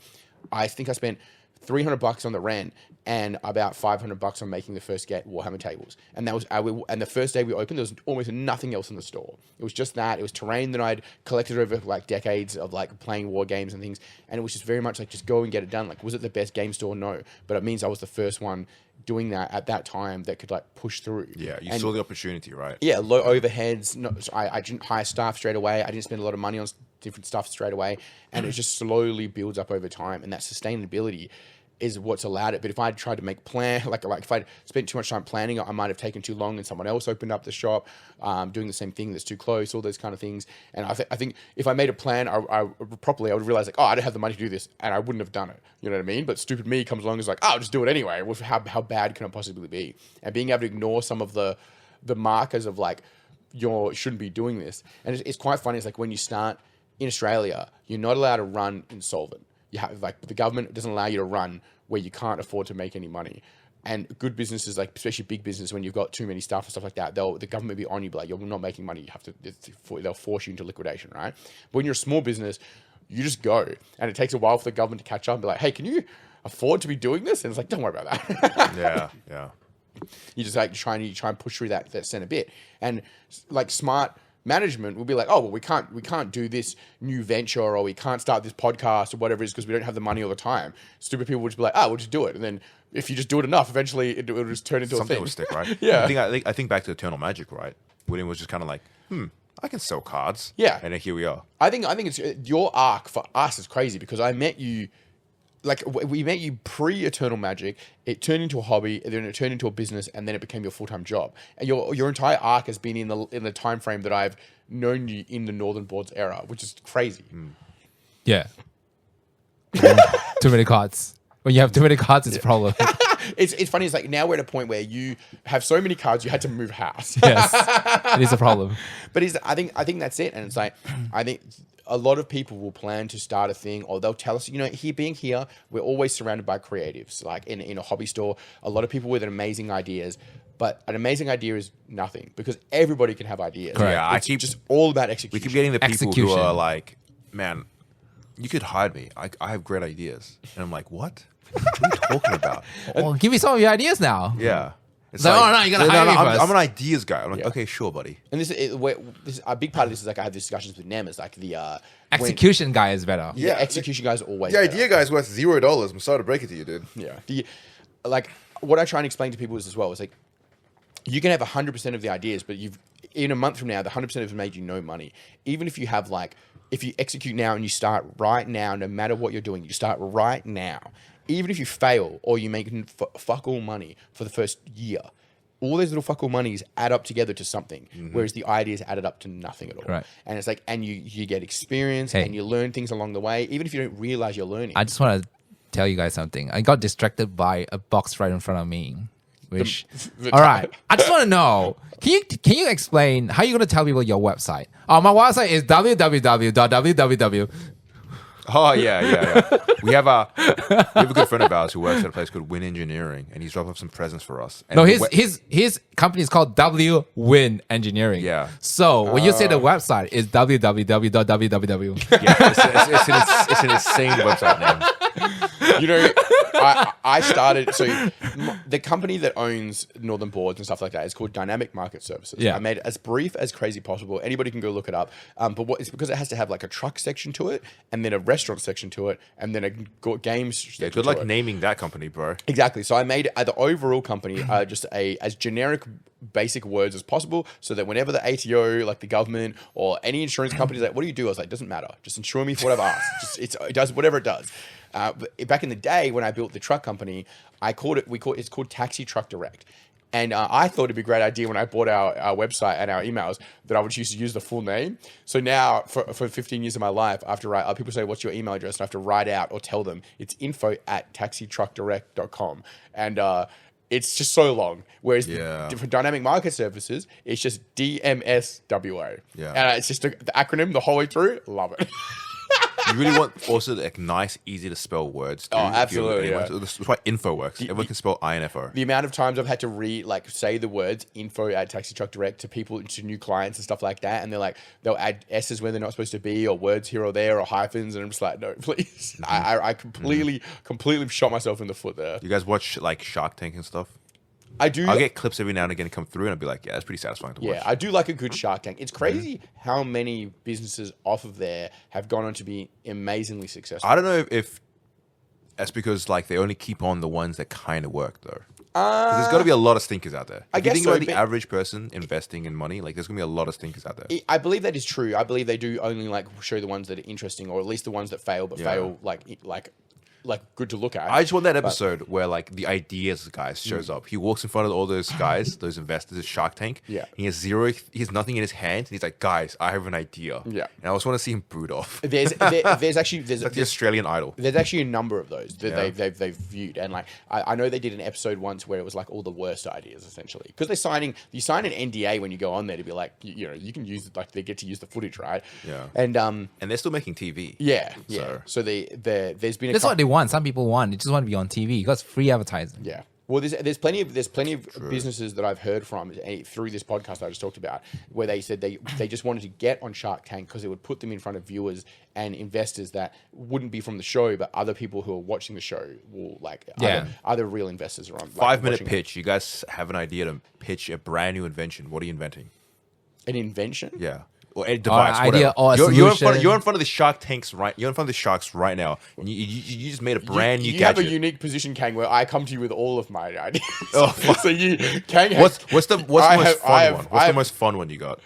[SPEAKER 3] I think I spent $300 on the rent and about $500 on making the first Warhammer tables. And that was and the first day we opened, there was almost nothing else in the store. It was just that. It was terrain that I'd collected over like decades of like playing war games and things. And it was just very much like just go and get it done. Like, was it the best game store? No. But it means I was the first one doing that at that time that could like push through.
[SPEAKER 2] Yeah, you saw the opportunity, right?
[SPEAKER 3] Yeah, low overheads. I didn't hire staff straight away. I didn't spend a lot of money on different stuff straight away. And it just slowly builds up over time. And that sustainability is what's allowed it. But if I tried to make like if I spent too much time planning, I might have taken too long and someone else opened up the shop doing the same thing that's too close, all those kind of things. And I think if I made a plan properly, I would realize like, oh, I don't have the money to do this, and I wouldn't have done it. You know what I mean? But stupid me comes along and is like, oh, I'll just do it anyway. Well, how bad can it possibly be? And being able to ignore some of the markers of like you shouldn't be doing this. And it's quite funny. It's like when you start in Australia, you're not allowed to run insolvent. You have like the government doesn't allow you to run where you can't afford to make any money. And good businesses, like especially big business, when you've got too many staff and stuff like that, the government will be on you, but like you're not making money. You have to, they'll force you into liquidation, right? But when you're a small business, you just go, and it takes a while for the government to catch up and be like, hey, can you afford to be doing this? And it's like, don't worry about that.
[SPEAKER 2] Yeah.
[SPEAKER 3] You just like try and push through that center bit, and like smart management will be like, oh well, we can't do this new venture, or we can't start this podcast or whatever it is because we don't have the money all the time. Stupid people would just be like, we'll just do it, and then if you just do it enough, eventually it'll just turn into
[SPEAKER 2] Something
[SPEAKER 3] a thing.
[SPEAKER 2] will stick, right?
[SPEAKER 3] Yeah.
[SPEAKER 2] I think back to Eternal Magic, right? William was just kind of like, I can sell cards.
[SPEAKER 3] Yeah.
[SPEAKER 2] And then here we are.
[SPEAKER 3] I think it's your arc for us is crazy because I met you. Like we met you pre-Eternal Magic, it turned into a hobby, and then it turned into a business, and then it became your full-time job. And your entire arc has been in the time frame that I've known you in the Northern Boards era, which is crazy.
[SPEAKER 1] Yeah. Too many cards. When you have too many cards, it's a problem.
[SPEAKER 3] It's funny. It's like now we're at a point where you have so many cards, you had to move house.
[SPEAKER 1] Yes, it is a problem.
[SPEAKER 3] But I think that's it. And it's like I think a lot of people will plan to start a thing, or they'll tell us, being here, we're always surrounded by creatives. Like in a hobby store, a lot of people with amazing ideas. But an amazing idea is nothing because everybody can have ideas.
[SPEAKER 1] Correct.
[SPEAKER 2] Yeah,
[SPEAKER 3] It's just all about execution.
[SPEAKER 2] We keep getting the people who
[SPEAKER 1] Execution.
[SPEAKER 2] are like, man, you could hire me. I have great ideas. And I'm like, what? What are you talking about?
[SPEAKER 1] Well, give me some of your ideas now.
[SPEAKER 2] Yeah. It's
[SPEAKER 1] like, oh, no, you gotta hire me first.
[SPEAKER 2] I'm an ideas guy. I'm like, okay, sure, buddy.
[SPEAKER 3] And this is a big part of this is like I have discussions with Nem. It's like the
[SPEAKER 1] Execution guy is better.
[SPEAKER 3] Yeah, execution guys are always
[SPEAKER 4] The
[SPEAKER 3] better.
[SPEAKER 4] idea guy's worth $0. I'm sorry to break it to you, dude.
[SPEAKER 3] Yeah. Like what I try and explain to people is as well is like you can have 100% of the ideas, but in a month from now, the 100% have made you no money. Even if you have if you execute now and you start right now, no matter what you're doing, you start right now. Even if you fail or you make fuck all money for the first year, all those little fuck all monies add up together to something, whereas the ideas added up to nothing at all.
[SPEAKER 1] Right.
[SPEAKER 3] And it's like, and you get experience
[SPEAKER 1] Hey.
[SPEAKER 3] and you learn things along the way, even if you don't realize you're learning.
[SPEAKER 1] I just want to tell you guys something. I got distracted by a box right in front of me. Which, all right. I just want to know. Can you explain how you're going to tell people your website? Oh, my website is www.
[SPEAKER 2] Oh, yeah. We have a good friend of ours who works at a place called Win Engineering, and he's dropped off some presents for us. And
[SPEAKER 1] No, his company is called W Win Engineering.
[SPEAKER 2] Yeah.
[SPEAKER 1] So when you say the website is www.
[SPEAKER 2] Yeah, it's an insane website name.
[SPEAKER 3] I started, so the company that owns Northern Boards and stuff like that is called Dynamic Market Services.
[SPEAKER 1] Yeah.
[SPEAKER 3] I made it as brief as crazy possible. Anybody can go look it up. But it's because it has to have like a truck section to it, and then a restaurant section to it, and then a games section
[SPEAKER 2] Yeah, good
[SPEAKER 3] to
[SPEAKER 2] luck
[SPEAKER 3] it.
[SPEAKER 2] naming that company, bro.
[SPEAKER 3] Exactly. So I made the overall company just as generic, basic words as possible, so that whenever the ATO, like the government or any insurance company is like, "What do you do?" I was like, "Doesn't matter. Just insure me for whatever I ask. It does whatever it does." But back in the day when I built the truck company, it's called Taxi Truck Direct. And I thought it'd be a great idea when I bought our website and our emails that I would use the full name. So now for 15 years of my life, I have to write, people say, what's your email address? And I have to write out or tell them it's info@taxitruckdirect.com. And it's just so long. Whereas for Dynamic Market Services, it's just DMSWA.
[SPEAKER 2] Yeah.
[SPEAKER 3] And it's just the acronym the whole way through. Love it.
[SPEAKER 2] You really want also like nice, easy to spell words. Too,
[SPEAKER 3] Oh, absolutely, yeah.
[SPEAKER 2] That's why info works. Everyone can spell info.
[SPEAKER 3] The amount of times I've had to say the words info@taxitruckdirect to people, to new clients and stuff like that, and they'll add S's where they're not supposed to be, or words here or there, or hyphens, and I'm just like, no, please. I completely shot myself in the foot there.
[SPEAKER 2] You guys watch like Shark Tank and stuff?
[SPEAKER 3] I do.
[SPEAKER 2] I'll get clips every now and again come through, and I'll be like, yeah, that's pretty satisfying to watch.
[SPEAKER 3] Yeah, I do like a good Shark Tank. It's crazy how many businesses off of there have gone on to be amazingly successful.
[SPEAKER 2] I don't know if that's because like they only keep on the ones that kind of work though. Because there's got to be a lot of stinkers out there. If you think about the average person investing in money, like there's gonna be a lot of stinkers out there.
[SPEAKER 3] I believe that is true. I believe they do only show the ones that are interesting, or at least the ones that fail, but fail like like good to look at.
[SPEAKER 2] I just want that episode where like the ideas guy shows up. He walks in front of all those guys, those investors at Shark Tank.
[SPEAKER 3] Yeah.
[SPEAKER 2] He has nothing in his hand. And he's like, guys, I have an idea.
[SPEAKER 3] Yeah.
[SPEAKER 2] And I just want to see him boot off.
[SPEAKER 3] There's actually
[SPEAKER 2] Like the Australian Idol.
[SPEAKER 3] There's actually a number of those that
[SPEAKER 2] Yeah.
[SPEAKER 3] they've viewed, and like I know they did an episode once where it was like all the worst ideas essentially, because you sign an NDA when you go on there to be like you can use it, like they get to use the footage, right?
[SPEAKER 2] Yeah.
[SPEAKER 3] And
[SPEAKER 2] they're still making TV.
[SPEAKER 3] yeah. So there's been
[SPEAKER 1] That's what they want. Some people want. They just want to be on TV because free advertising.
[SPEAKER 3] Yeah. Well, there's plenty of businesses that I've heard from through this podcast I just talked about, where they said they just wanted to get on Shark Tank because it would put them in front of viewers and investors that wouldn't be from the show, but other people who are watching the show will like other real investors are on. Like,
[SPEAKER 2] 5-minute pitch. You guys have an idea to pitch a brand new invention. What are you inventing?
[SPEAKER 3] An invention?
[SPEAKER 2] Yeah. Or a device,
[SPEAKER 1] idea
[SPEAKER 2] whatever.
[SPEAKER 1] or a
[SPEAKER 2] You're in
[SPEAKER 1] solution.
[SPEAKER 2] front of the Shark Tanks right. You're in front of the sharks right now. And you just made a brand new
[SPEAKER 3] You
[SPEAKER 2] gadget.
[SPEAKER 3] have a unique position, Kang, where I come to you with all of my ideas.
[SPEAKER 2] Oh,
[SPEAKER 3] so Kang has,
[SPEAKER 2] what's the most fun one? What's the most fun one you got?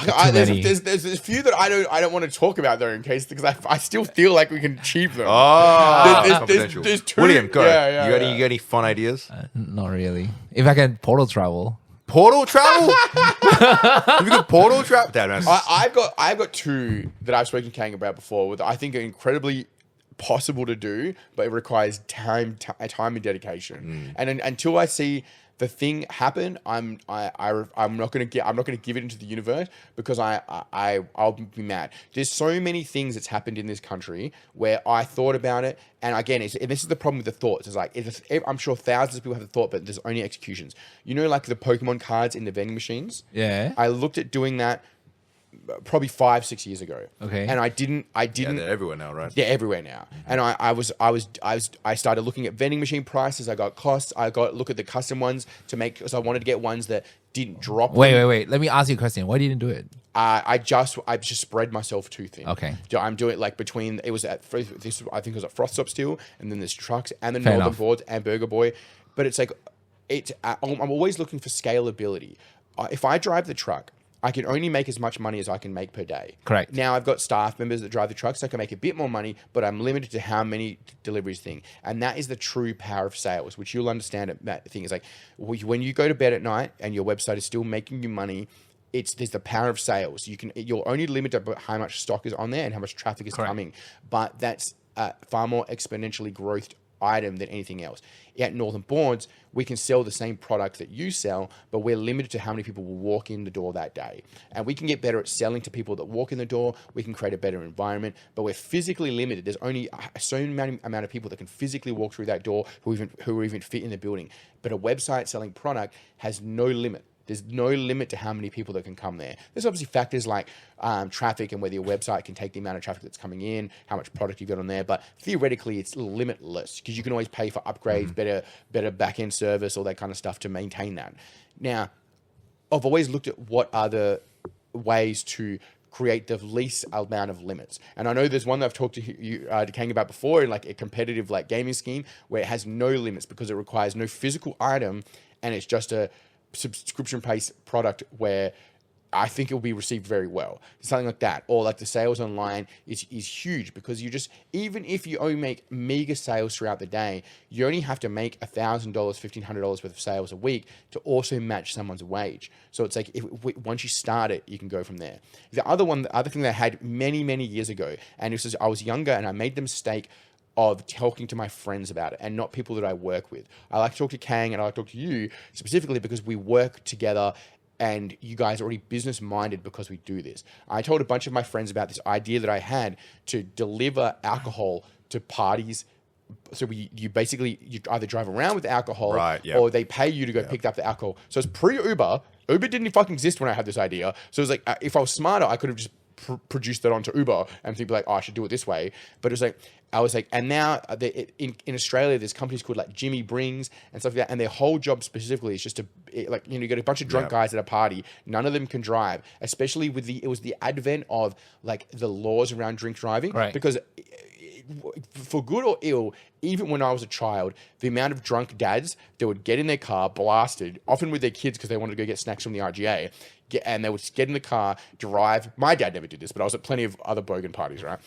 [SPEAKER 3] there's a few that I don't want to talk about though, in case, because I still feel like we can achieve them.
[SPEAKER 2] Confidential.
[SPEAKER 3] there's two.
[SPEAKER 2] William, go.
[SPEAKER 3] Yeah,
[SPEAKER 2] you got any fun ideas?
[SPEAKER 1] Not really. If I can portal travel.
[SPEAKER 2] Portal travel? If you could portal travel?
[SPEAKER 3] I've got two that I've spoken to Kang about before that I think are incredibly possible to do, but it requires time and dedication. And until I see the thing happen, I'm not gonna give it into the universe, because I'll be mad. There's so many things that's happened in this country where I thought about it, and again, and this is the problem with the thoughts. It's like I'm sure thousands of people have the thought, but there's only executions. You know, like the Pokemon cards in the vending machines.
[SPEAKER 1] Yeah.
[SPEAKER 3] I looked at doing that probably 5-6 years ago.
[SPEAKER 1] Okay.
[SPEAKER 3] And I didn't.
[SPEAKER 2] Yeah, they're everywhere now, right?
[SPEAKER 3] They're everywhere now. And I started looking at vending machine prices. I got costs. I got look at the custom ones to make, because I wanted to get ones that didn't drop.
[SPEAKER 1] Wait. Let me ask you a question. Why didn't you do it?
[SPEAKER 3] I just spread myself too thin.
[SPEAKER 1] Okay.
[SPEAKER 3] I'm doing like between, it was at this, I think it was at Frost Stop Steel, and then there's trucks and the
[SPEAKER 1] Fair
[SPEAKER 3] Northern
[SPEAKER 1] enough.
[SPEAKER 3] Boards and Burger Boy. But it's like, I'm always looking for scalability. If I drive the truck, I can only make as much money as I can make per day.
[SPEAKER 1] Correct.
[SPEAKER 3] Now I've got staff members that drive the truck, so I can make a bit more money, but I'm limited to how many deliveries thing. And that is the true power of sales, which you'll understand. That thing is like, when you go to bed at night and your website is still making you money, there's the power of sales. You're only limited by how much stock is on there and how much traffic is coming, but that's far more exponentially growth item than anything else. At Northern Boards, we can sell the same product that you sell, but we're limited to how many people will walk in the door that day. And we can get better at selling to people that walk in the door. We can create a better environment, but we're physically limited. There's only a certain amount of people that can physically walk through that door who even fit in the building. But a website selling product has no limit. There's no limit to how many people that can come there. There's obviously factors like traffic and whether your website can take the amount of traffic that's coming in, how much product you've got on there. But theoretically, it's limitless, because you can always pay for upgrades, better back-end service, all that kind of stuff to maintain that. Now, I've always looked at what are the ways to create the least amount of limits. And I know there's one that I've talked to you, to Kang about before, in like a competitive like gaming scheme where it has no limits because it requires no physical item, and it's just a subscription-based product where I think it will be received very well. Something like that. Or like the sales online is huge, because even if you only make mega sales throughout the day, you only have to make $1,000, $1,500 worth of sales a week to also match someone's wage. So it's like, once you start it, you can go from there. The other thing that I had many, many years ago, and this is, I was younger and I made the mistake of talking to my friends about it and not people that I work with. I like to talk to Kang and I like to talk to you specifically because we work together and you guys are already business minded because we do this. I told a bunch of my friends about this idea that I had to deliver alcohol to parties. So you either drive around with alcohol,
[SPEAKER 2] right, yeah.
[SPEAKER 3] or they pay you to go pick up the alcohol. So it's pre-Uber. Uber didn't fucking exist when I had this idea. So it was like, if I was smarter, I could have just produced that onto Uber and people like, oh, I should do it this way. But it was like, I was like, and now in Australia, there's companies called like Jimmy Brings and stuff like that. And their whole job specifically is just to, like, you get a bunch of drunk guys at a party. None of them can drive, especially it was the advent of like the laws around drink driving.
[SPEAKER 1] Right.
[SPEAKER 3] Because for good or ill, even when I was a child, the amount of drunk dads that would get in their car blasted, often with their kids because they wanted to go get snacks from the RGA, and they would just get in the car, drive. My dad never did this, but I was at plenty of other bogan parties, right?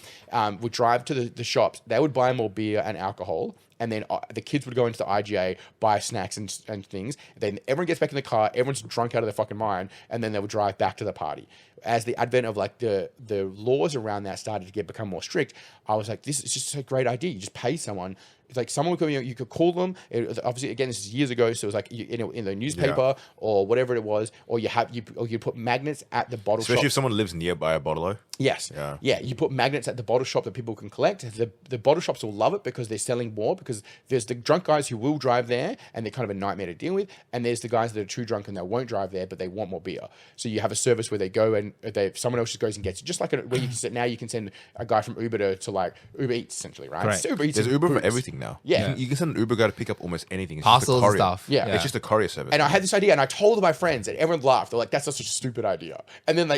[SPEAKER 3] Would drive to the shops. They would buy more beer and alcohol. And then the kids would go into the IGA, buy snacks and things. Then everyone gets back in the car. Everyone's drunk out of their fucking mind. And then they would drive back to the party. As the advent of like the laws around that started to become more strict, I was like, this is just a great idea. You just pay someone. It's like someone would come, you could call them. Obviously, again, this is years ago, so it was like in the newspaper or whatever it was, or you put magnets at the bottle shop.
[SPEAKER 2] Especially if someone lives nearby a bottle-o.
[SPEAKER 3] Yes. Yeah. You put magnets at the bottle shop that people can collect. The bottle shops will love it because they're selling more, because there's the drunk guys who will drive there and they're kind of a nightmare to deal with. And there's the guys that are too drunk and they won't drive there, but they want more beer. So you have a service where they go and someone else just goes and gets it. Just like where you can now you can send a guy from Uber to like Uber Eats essentially, right?
[SPEAKER 1] Right.
[SPEAKER 3] It's Uber Eats
[SPEAKER 2] There's
[SPEAKER 3] and
[SPEAKER 2] Uber for
[SPEAKER 3] Boots.
[SPEAKER 2] everything now.
[SPEAKER 3] Yeah.
[SPEAKER 2] You can send an Uber guy to pick up almost anything. It's just a
[SPEAKER 1] Parcels and
[SPEAKER 2] courier.
[SPEAKER 1] stuff.
[SPEAKER 3] Yeah.
[SPEAKER 2] It's just a courier service.
[SPEAKER 3] And I had this idea, and I told my friends, and everyone laughed. They're like, "That's such a stupid idea." And then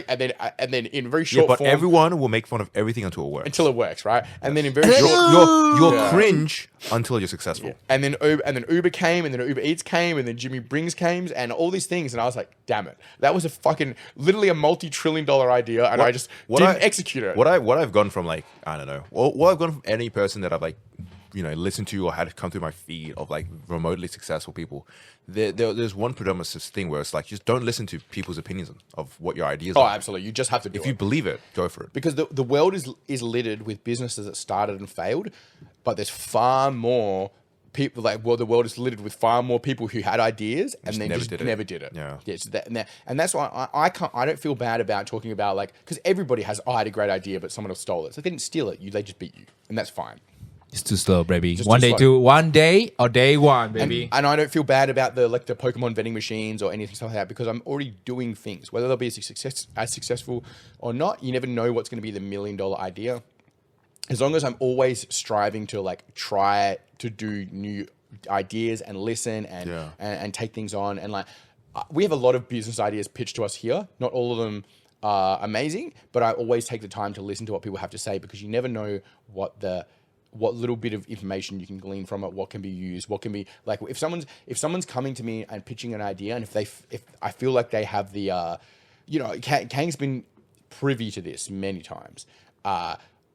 [SPEAKER 3] in very short
[SPEAKER 2] but
[SPEAKER 3] form,
[SPEAKER 2] everyone will make fun of everything until it works.
[SPEAKER 3] until it works, right? And then in very short,
[SPEAKER 2] You're
[SPEAKER 3] Yeah.
[SPEAKER 2] cringe until you're successful.
[SPEAKER 3] and then Uber came, and then Uber Eats came, and then Jimmy Brings came, and all these things, and I was like, "Damn it, that was a fucking literally a multi-trillion-dollar idea," and I just didn't execute it.
[SPEAKER 2] What I've gone from, like, I don't know. What I've gone from any person that I've like, listened to or had come through my feed of like remotely successful people. There's one predominant thing where it's like, just don't listen to people's opinions of what your ideas
[SPEAKER 3] Oh,
[SPEAKER 2] are.
[SPEAKER 3] absolutely, you just have to do
[SPEAKER 2] If
[SPEAKER 3] it.
[SPEAKER 2] you believe it, go for it.
[SPEAKER 3] Because the world is littered with businesses that started and failed, but there's far more people. The world is littered with far more people who had ideas and then never did it.
[SPEAKER 2] Yeah.
[SPEAKER 3] Yes, and that's why I don't feel bad about talking about, like, because everybody has, I had a great idea, but someone else stole it. It's like they didn't steal it. They just beat you, and that's fine.
[SPEAKER 1] It's too slow, baby.
[SPEAKER 3] Just
[SPEAKER 1] One
[SPEAKER 3] too
[SPEAKER 1] day,
[SPEAKER 3] slow.
[SPEAKER 1] one day or day one, baby.
[SPEAKER 3] And I don't feel bad about the Pokemon vending machines or anything like that, because I'm already doing things. Whether they'll be as successful or not, you never know what's going to be the $1 million idea. As long as I'm always striving to like try to do new ideas and listen and take things on, and like we have a lot of business ideas pitched to us here. Not all of them are amazing, but I always take the time to listen to what people have to say, because you never know what little bit of information you can glean from it, what can be used, what can be like, if someone's coming to me and pitching an idea, and if I feel like they have the, Kang's been privy to this many times.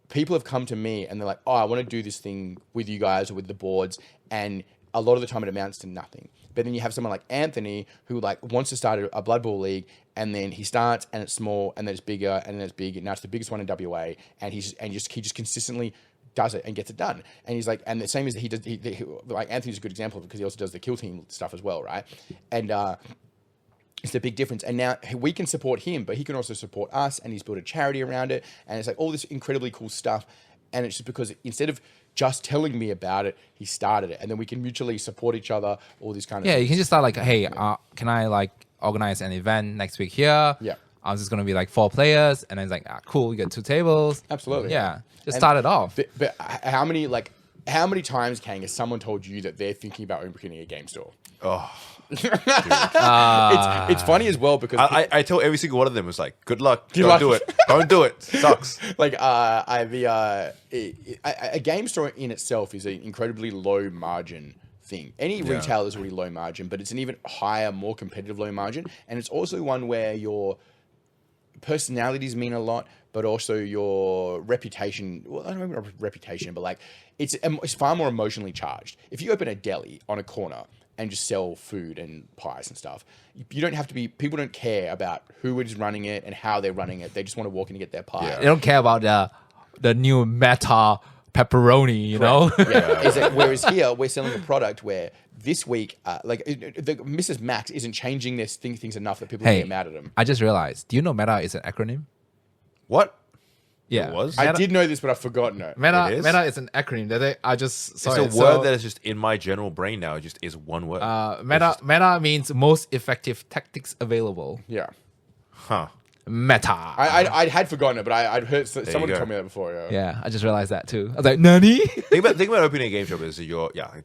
[SPEAKER 3] People have come to me and they're like, "Oh, I want to do this thing with you guys or with the boards," and a lot of the time it amounts to nothing. But then you have someone like Anthony who like wants to start a Blood Bowl league, and then he starts and it's small, and then it's bigger, and then it's big, and now it's the biggest one in WA, and he just consistently does it and gets it done. And he's like, and the same as he does, like Anthony's a good example because he also does the Kill Team stuff as well, right? And it's the big difference. And now we can support him, but he can also support us, and he's built a charity around it, and it's like all this incredibly cool stuff. And it's just because instead of just telling me about it, he started it, and then we can mutually support each other, all these kind of things.
[SPEAKER 1] You can just start like, hey, can I like organize an event next week here?
[SPEAKER 3] Yeah.
[SPEAKER 1] I'm just gonna be like 4 players, and then it's like, cool, you get 2 tables.
[SPEAKER 3] Absolutely.
[SPEAKER 1] Yeah, just
[SPEAKER 3] And-
[SPEAKER 1] start it off.
[SPEAKER 3] But how many times, Kang, has someone told you that they're thinking about opening a game store?
[SPEAKER 2] Oh,
[SPEAKER 3] It's funny as well because
[SPEAKER 2] I tell every single one of them, it's like, good luck.
[SPEAKER 3] Good
[SPEAKER 2] Don't
[SPEAKER 3] luck.
[SPEAKER 2] do it. Don't do it. Sucks.
[SPEAKER 3] like a game store in itself is an incredibly low margin thing. Any retail is already low margin, but it's an even higher, more competitive low margin, and it's also one where your personalities mean a lot, but also your reputation. Well, I don't know reputation, but like it's far more emotionally charged. If you open a deli on a corner and just sell food and pies and stuff, you don't have to be. People don't care about who is running it and how they're running it. They just want to walk in and get their pie.
[SPEAKER 1] They don't care about the new meta pepperoni, you know?
[SPEAKER 3] Yeah. Whereas here, we're selling a product where this week, Mrs. Max isn't changing their things enough that people
[SPEAKER 1] Hey,
[SPEAKER 3] get mad at them.
[SPEAKER 1] I just realized. Do you know meta is an acronym?
[SPEAKER 2] What?
[SPEAKER 1] Yeah,
[SPEAKER 2] It was?
[SPEAKER 3] I did know this, but I've forgotten it.
[SPEAKER 1] Meta.
[SPEAKER 2] It is?
[SPEAKER 1] Meta is an acronym that I just saw.
[SPEAKER 2] It's a word that is just in my general brain now. It just is one word.
[SPEAKER 1] Meta means most effective tactics available.
[SPEAKER 3] Yeah.
[SPEAKER 2] Huh.
[SPEAKER 1] Meta.
[SPEAKER 3] I had forgotten it, but I'd heard someone
[SPEAKER 2] go.
[SPEAKER 3] told me that before. Yeah.
[SPEAKER 1] Yeah, I just realized that too. I was like, Nani?
[SPEAKER 2] Think about opening a game shop is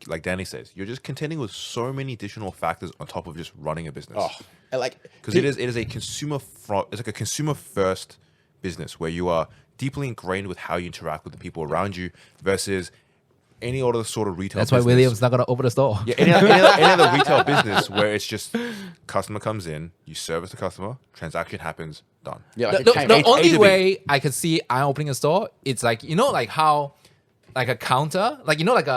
[SPEAKER 2] like Danny says, you're just contending with so many additional factors on top of just running a business.
[SPEAKER 3] Oh, and like
[SPEAKER 2] Because it is a consumer it's like a consumer first business where you are deeply ingrained with how you interact with the people around you versus any other sort of retail.
[SPEAKER 1] That's why
[SPEAKER 2] business,
[SPEAKER 1] William's not gonna open the store.
[SPEAKER 2] Yeah, any other retail business where it's just customer comes in, you service the customer, transaction happens, done.
[SPEAKER 3] Yeah, like
[SPEAKER 1] The,
[SPEAKER 3] a
[SPEAKER 1] the
[SPEAKER 3] Kmart.
[SPEAKER 1] only
[SPEAKER 2] to B.
[SPEAKER 1] way I could see I'm opening a store, it's like like how, like a counter, like like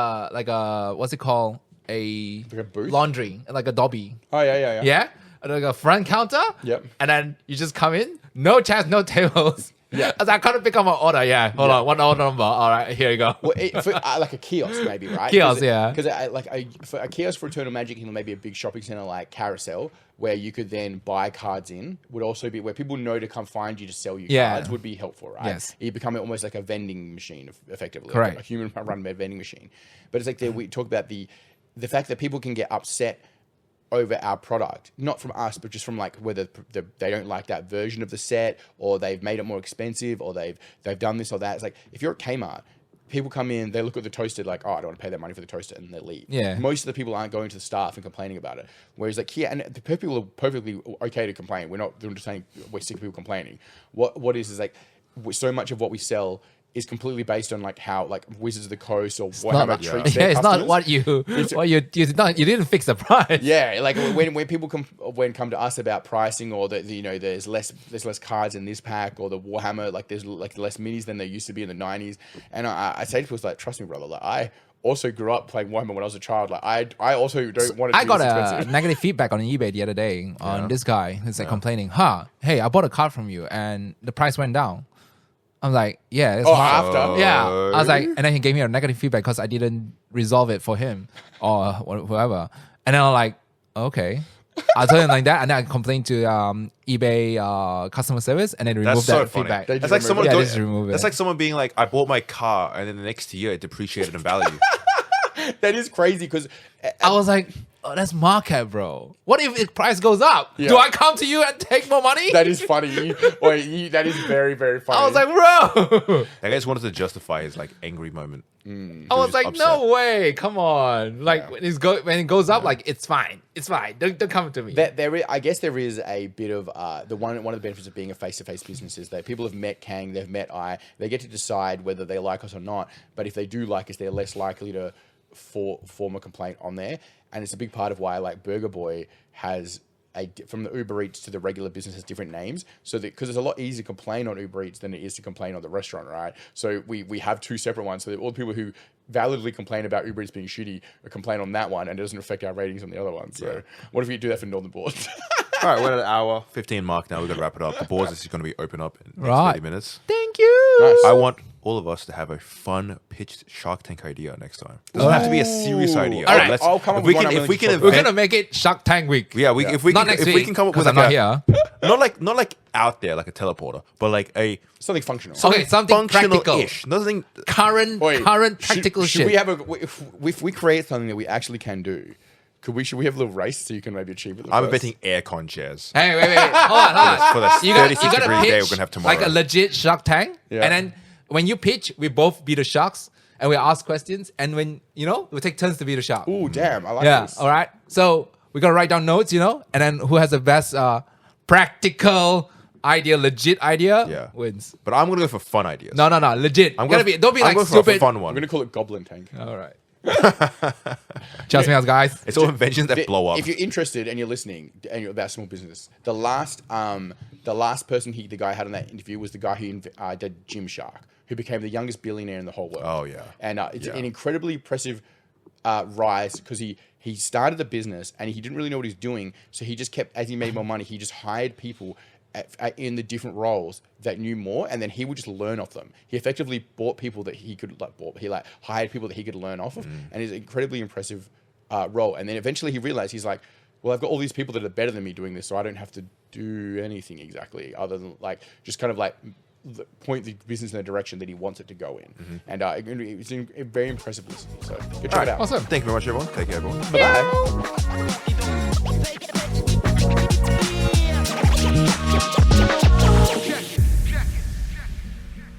[SPEAKER 1] a what's it called, a
[SPEAKER 3] Like a booth?
[SPEAKER 1] laundry, like a Dobby.
[SPEAKER 3] Oh yeah.
[SPEAKER 1] Yeah, like a front counter.
[SPEAKER 3] Yep.
[SPEAKER 1] And then you just come in, no chairs, no tables.
[SPEAKER 3] Yeah.
[SPEAKER 1] As I can't pick up my order. Yeah, hold on, one order number. All right, here you go.
[SPEAKER 3] Well, for, like a kiosk, maybe, right?
[SPEAKER 1] Kiosk, yeah.
[SPEAKER 3] Because for a kiosk for Eternal Magic in maybe a big shopping center like Carousel, where you could then buy cards in, would also be where people know to come find you to sell you
[SPEAKER 1] Yeah.
[SPEAKER 3] cards, would be helpful, right?
[SPEAKER 1] Yes.
[SPEAKER 3] You become almost like a vending machine, effectively.
[SPEAKER 1] Correct.
[SPEAKER 3] Like a human-run vending machine. But it's like we talk about the fact that people can get upset over our product, not from us, but just from like whether they don't like that version of the set, or they've made it more expensive, or they've done this or that. It's like if you're at Kmart, people come in, they look at the toaster like, oh, I don't want to pay that money for the toaster, and they leave.
[SPEAKER 1] Yeah.
[SPEAKER 3] Most of the people aren't going to the staff and complaining about it. Whereas like here, and the people are perfectly okay to complain. We're not just saying we're sick of people complaining. What is like so much of what we sell is completely based on like how like Wizards of the Coast or how much treats their
[SPEAKER 1] It's
[SPEAKER 3] customers.
[SPEAKER 1] not what you didn't fix the price.
[SPEAKER 3] Yeah, like when people come to us about pricing, or that there's less cards in this pack, or the Warhammer, like there's like less minis than there used to be in the 90s, and I say to people like, trust me, brother, like I also grew up playing Warhammer when I was a child. Like I also don't want it to
[SPEAKER 1] I
[SPEAKER 3] be
[SPEAKER 1] got
[SPEAKER 3] this
[SPEAKER 1] a
[SPEAKER 3] expensive.
[SPEAKER 1] negative feedback on eBay the other day on this guy who's like complaining, hey, I bought a card from you and the price went down. I'm like, yeah, it's
[SPEAKER 3] after?
[SPEAKER 1] Yeah. I was like, and then he gave me a negative feedback because I didn't resolve it for him or whoever. And then I'm like, okay. I told him like that, and then I complained to eBay customer service, and then removed that
[SPEAKER 2] funny.
[SPEAKER 1] feedback.
[SPEAKER 3] They
[SPEAKER 2] That's like someone.
[SPEAKER 1] Yeah,
[SPEAKER 2] going-
[SPEAKER 1] just remove it.
[SPEAKER 2] That's like someone being like, "I bought my car, and then the next year it depreciated in value."
[SPEAKER 3] That is crazy because
[SPEAKER 1] I was like, oh, that's market, bro. What if the price goes up?
[SPEAKER 3] Yeah.
[SPEAKER 1] Do I come to you and take more money?
[SPEAKER 3] that is funny. That is very, very funny.
[SPEAKER 1] I was like, bro.
[SPEAKER 2] That guy just wanted to justify his like angry moment.
[SPEAKER 1] I was
[SPEAKER 2] just
[SPEAKER 1] like,
[SPEAKER 2] upset.
[SPEAKER 1] no way. Come on. Like when it goes up, like it's fine. It's fine. Don't come to me.
[SPEAKER 3] I guess there is a bit of one of the benefits of being a face-to-face business is that people have met Kang, they've met I, they get to decide whether they like us or not. But if they do like us, they're less likely to form a complaint on there. And it's a big part of why like Burger Boy has from the Uber Eats to the regular business has different names. So because it's a lot easier to complain on Uber Eats than it is to complain on the restaurant, right? So we have two separate ones. So that all the people who validly complain about Uber Eats being shitty complain on that one, and it doesn't affect our ratings on the other one. So what if we do that for Northern Boards?
[SPEAKER 2] All right, we're at an hour 15 mark now. We've got to wrap it up. The boards is going to be open up in the next
[SPEAKER 1] Right.
[SPEAKER 2] 30 minutes.
[SPEAKER 1] Thank you.
[SPEAKER 3] Nice.
[SPEAKER 2] I want all of us to have a fun pitched Shark Tank idea next time. It doesn't have to be a serious idea.
[SPEAKER 1] All right,
[SPEAKER 3] I'll come up
[SPEAKER 2] if we
[SPEAKER 3] with one
[SPEAKER 2] can,
[SPEAKER 3] I'm
[SPEAKER 2] if we
[SPEAKER 3] willing
[SPEAKER 2] can,
[SPEAKER 3] to talk
[SPEAKER 1] We're
[SPEAKER 2] invent-
[SPEAKER 1] gonna make it Shark Tank Week.
[SPEAKER 2] yeah, if we
[SPEAKER 1] Not
[SPEAKER 2] can,
[SPEAKER 1] next
[SPEAKER 2] if
[SPEAKER 1] week.
[SPEAKER 2] we can come up with
[SPEAKER 1] 'cause
[SPEAKER 2] like
[SPEAKER 1] I'm not
[SPEAKER 2] a,
[SPEAKER 1] here.
[SPEAKER 2] not like out there like a teleporter, but like a
[SPEAKER 3] Something functional.
[SPEAKER 1] Okay, something practical.
[SPEAKER 2] functional-ish. Nothing.
[SPEAKER 1] Current practical
[SPEAKER 3] should
[SPEAKER 1] shit.
[SPEAKER 3] we have if we create something that we actually can do? Should we have a little race so you can maybe achieve it?
[SPEAKER 2] I'm
[SPEAKER 3] first?
[SPEAKER 2] inventing aircon chairs.
[SPEAKER 1] Hey, wait. Hold on.
[SPEAKER 2] For the
[SPEAKER 1] You got
[SPEAKER 2] 36
[SPEAKER 1] to
[SPEAKER 2] degree
[SPEAKER 1] pitch
[SPEAKER 2] day we're gonna have tomorrow.
[SPEAKER 1] like a legit Shark Tank,
[SPEAKER 3] Yeah.
[SPEAKER 1] and then when you pitch, we both be the sharks, and we ask questions, and when we take turns to be the shark.
[SPEAKER 3] Ooh, damn! I like
[SPEAKER 1] Yeah.
[SPEAKER 3] this.
[SPEAKER 1] All right. So we gotta write down notes, and then who has the best practical idea, legit idea,
[SPEAKER 2] Yeah.
[SPEAKER 1] wins.
[SPEAKER 2] But I'm gonna go for fun ideas.
[SPEAKER 1] No, legit.
[SPEAKER 2] I'm
[SPEAKER 1] Don't be
[SPEAKER 2] I'm
[SPEAKER 1] like
[SPEAKER 2] going for a
[SPEAKER 1] stupid.
[SPEAKER 2] fun
[SPEAKER 3] I'm
[SPEAKER 2] one.
[SPEAKER 3] gonna call it Goblin Tank.
[SPEAKER 1] All right. Trust me, out, guys.
[SPEAKER 2] It's all inventions that blow up.
[SPEAKER 3] If you're interested and you're listening and you're about small business, the last person the guy had on that interview was the guy who did Gymshark, who became the youngest billionaire in the whole world.
[SPEAKER 2] Oh, yeah.
[SPEAKER 3] And it's
[SPEAKER 2] Yeah.
[SPEAKER 3] an incredibly impressive rise because he started the business and he didn't really know what he was doing, so he just kept, as he made more money, he just hired people in the different roles that knew more, and then he would just learn off them. He effectively bought people that he could hired people that he could learn off of, and it's an incredibly impressive role. And then eventually he realized, he's like, well, I've got all these people that are better than me doing this, so I don't have to do anything exactly other than like just kind of like point the business in the direction that he wants it to go in. And it's very impressive listening. So go check it out.
[SPEAKER 1] Awesome.
[SPEAKER 2] Thank you very much, everyone. Take care, everyone.
[SPEAKER 3] Bye-bye.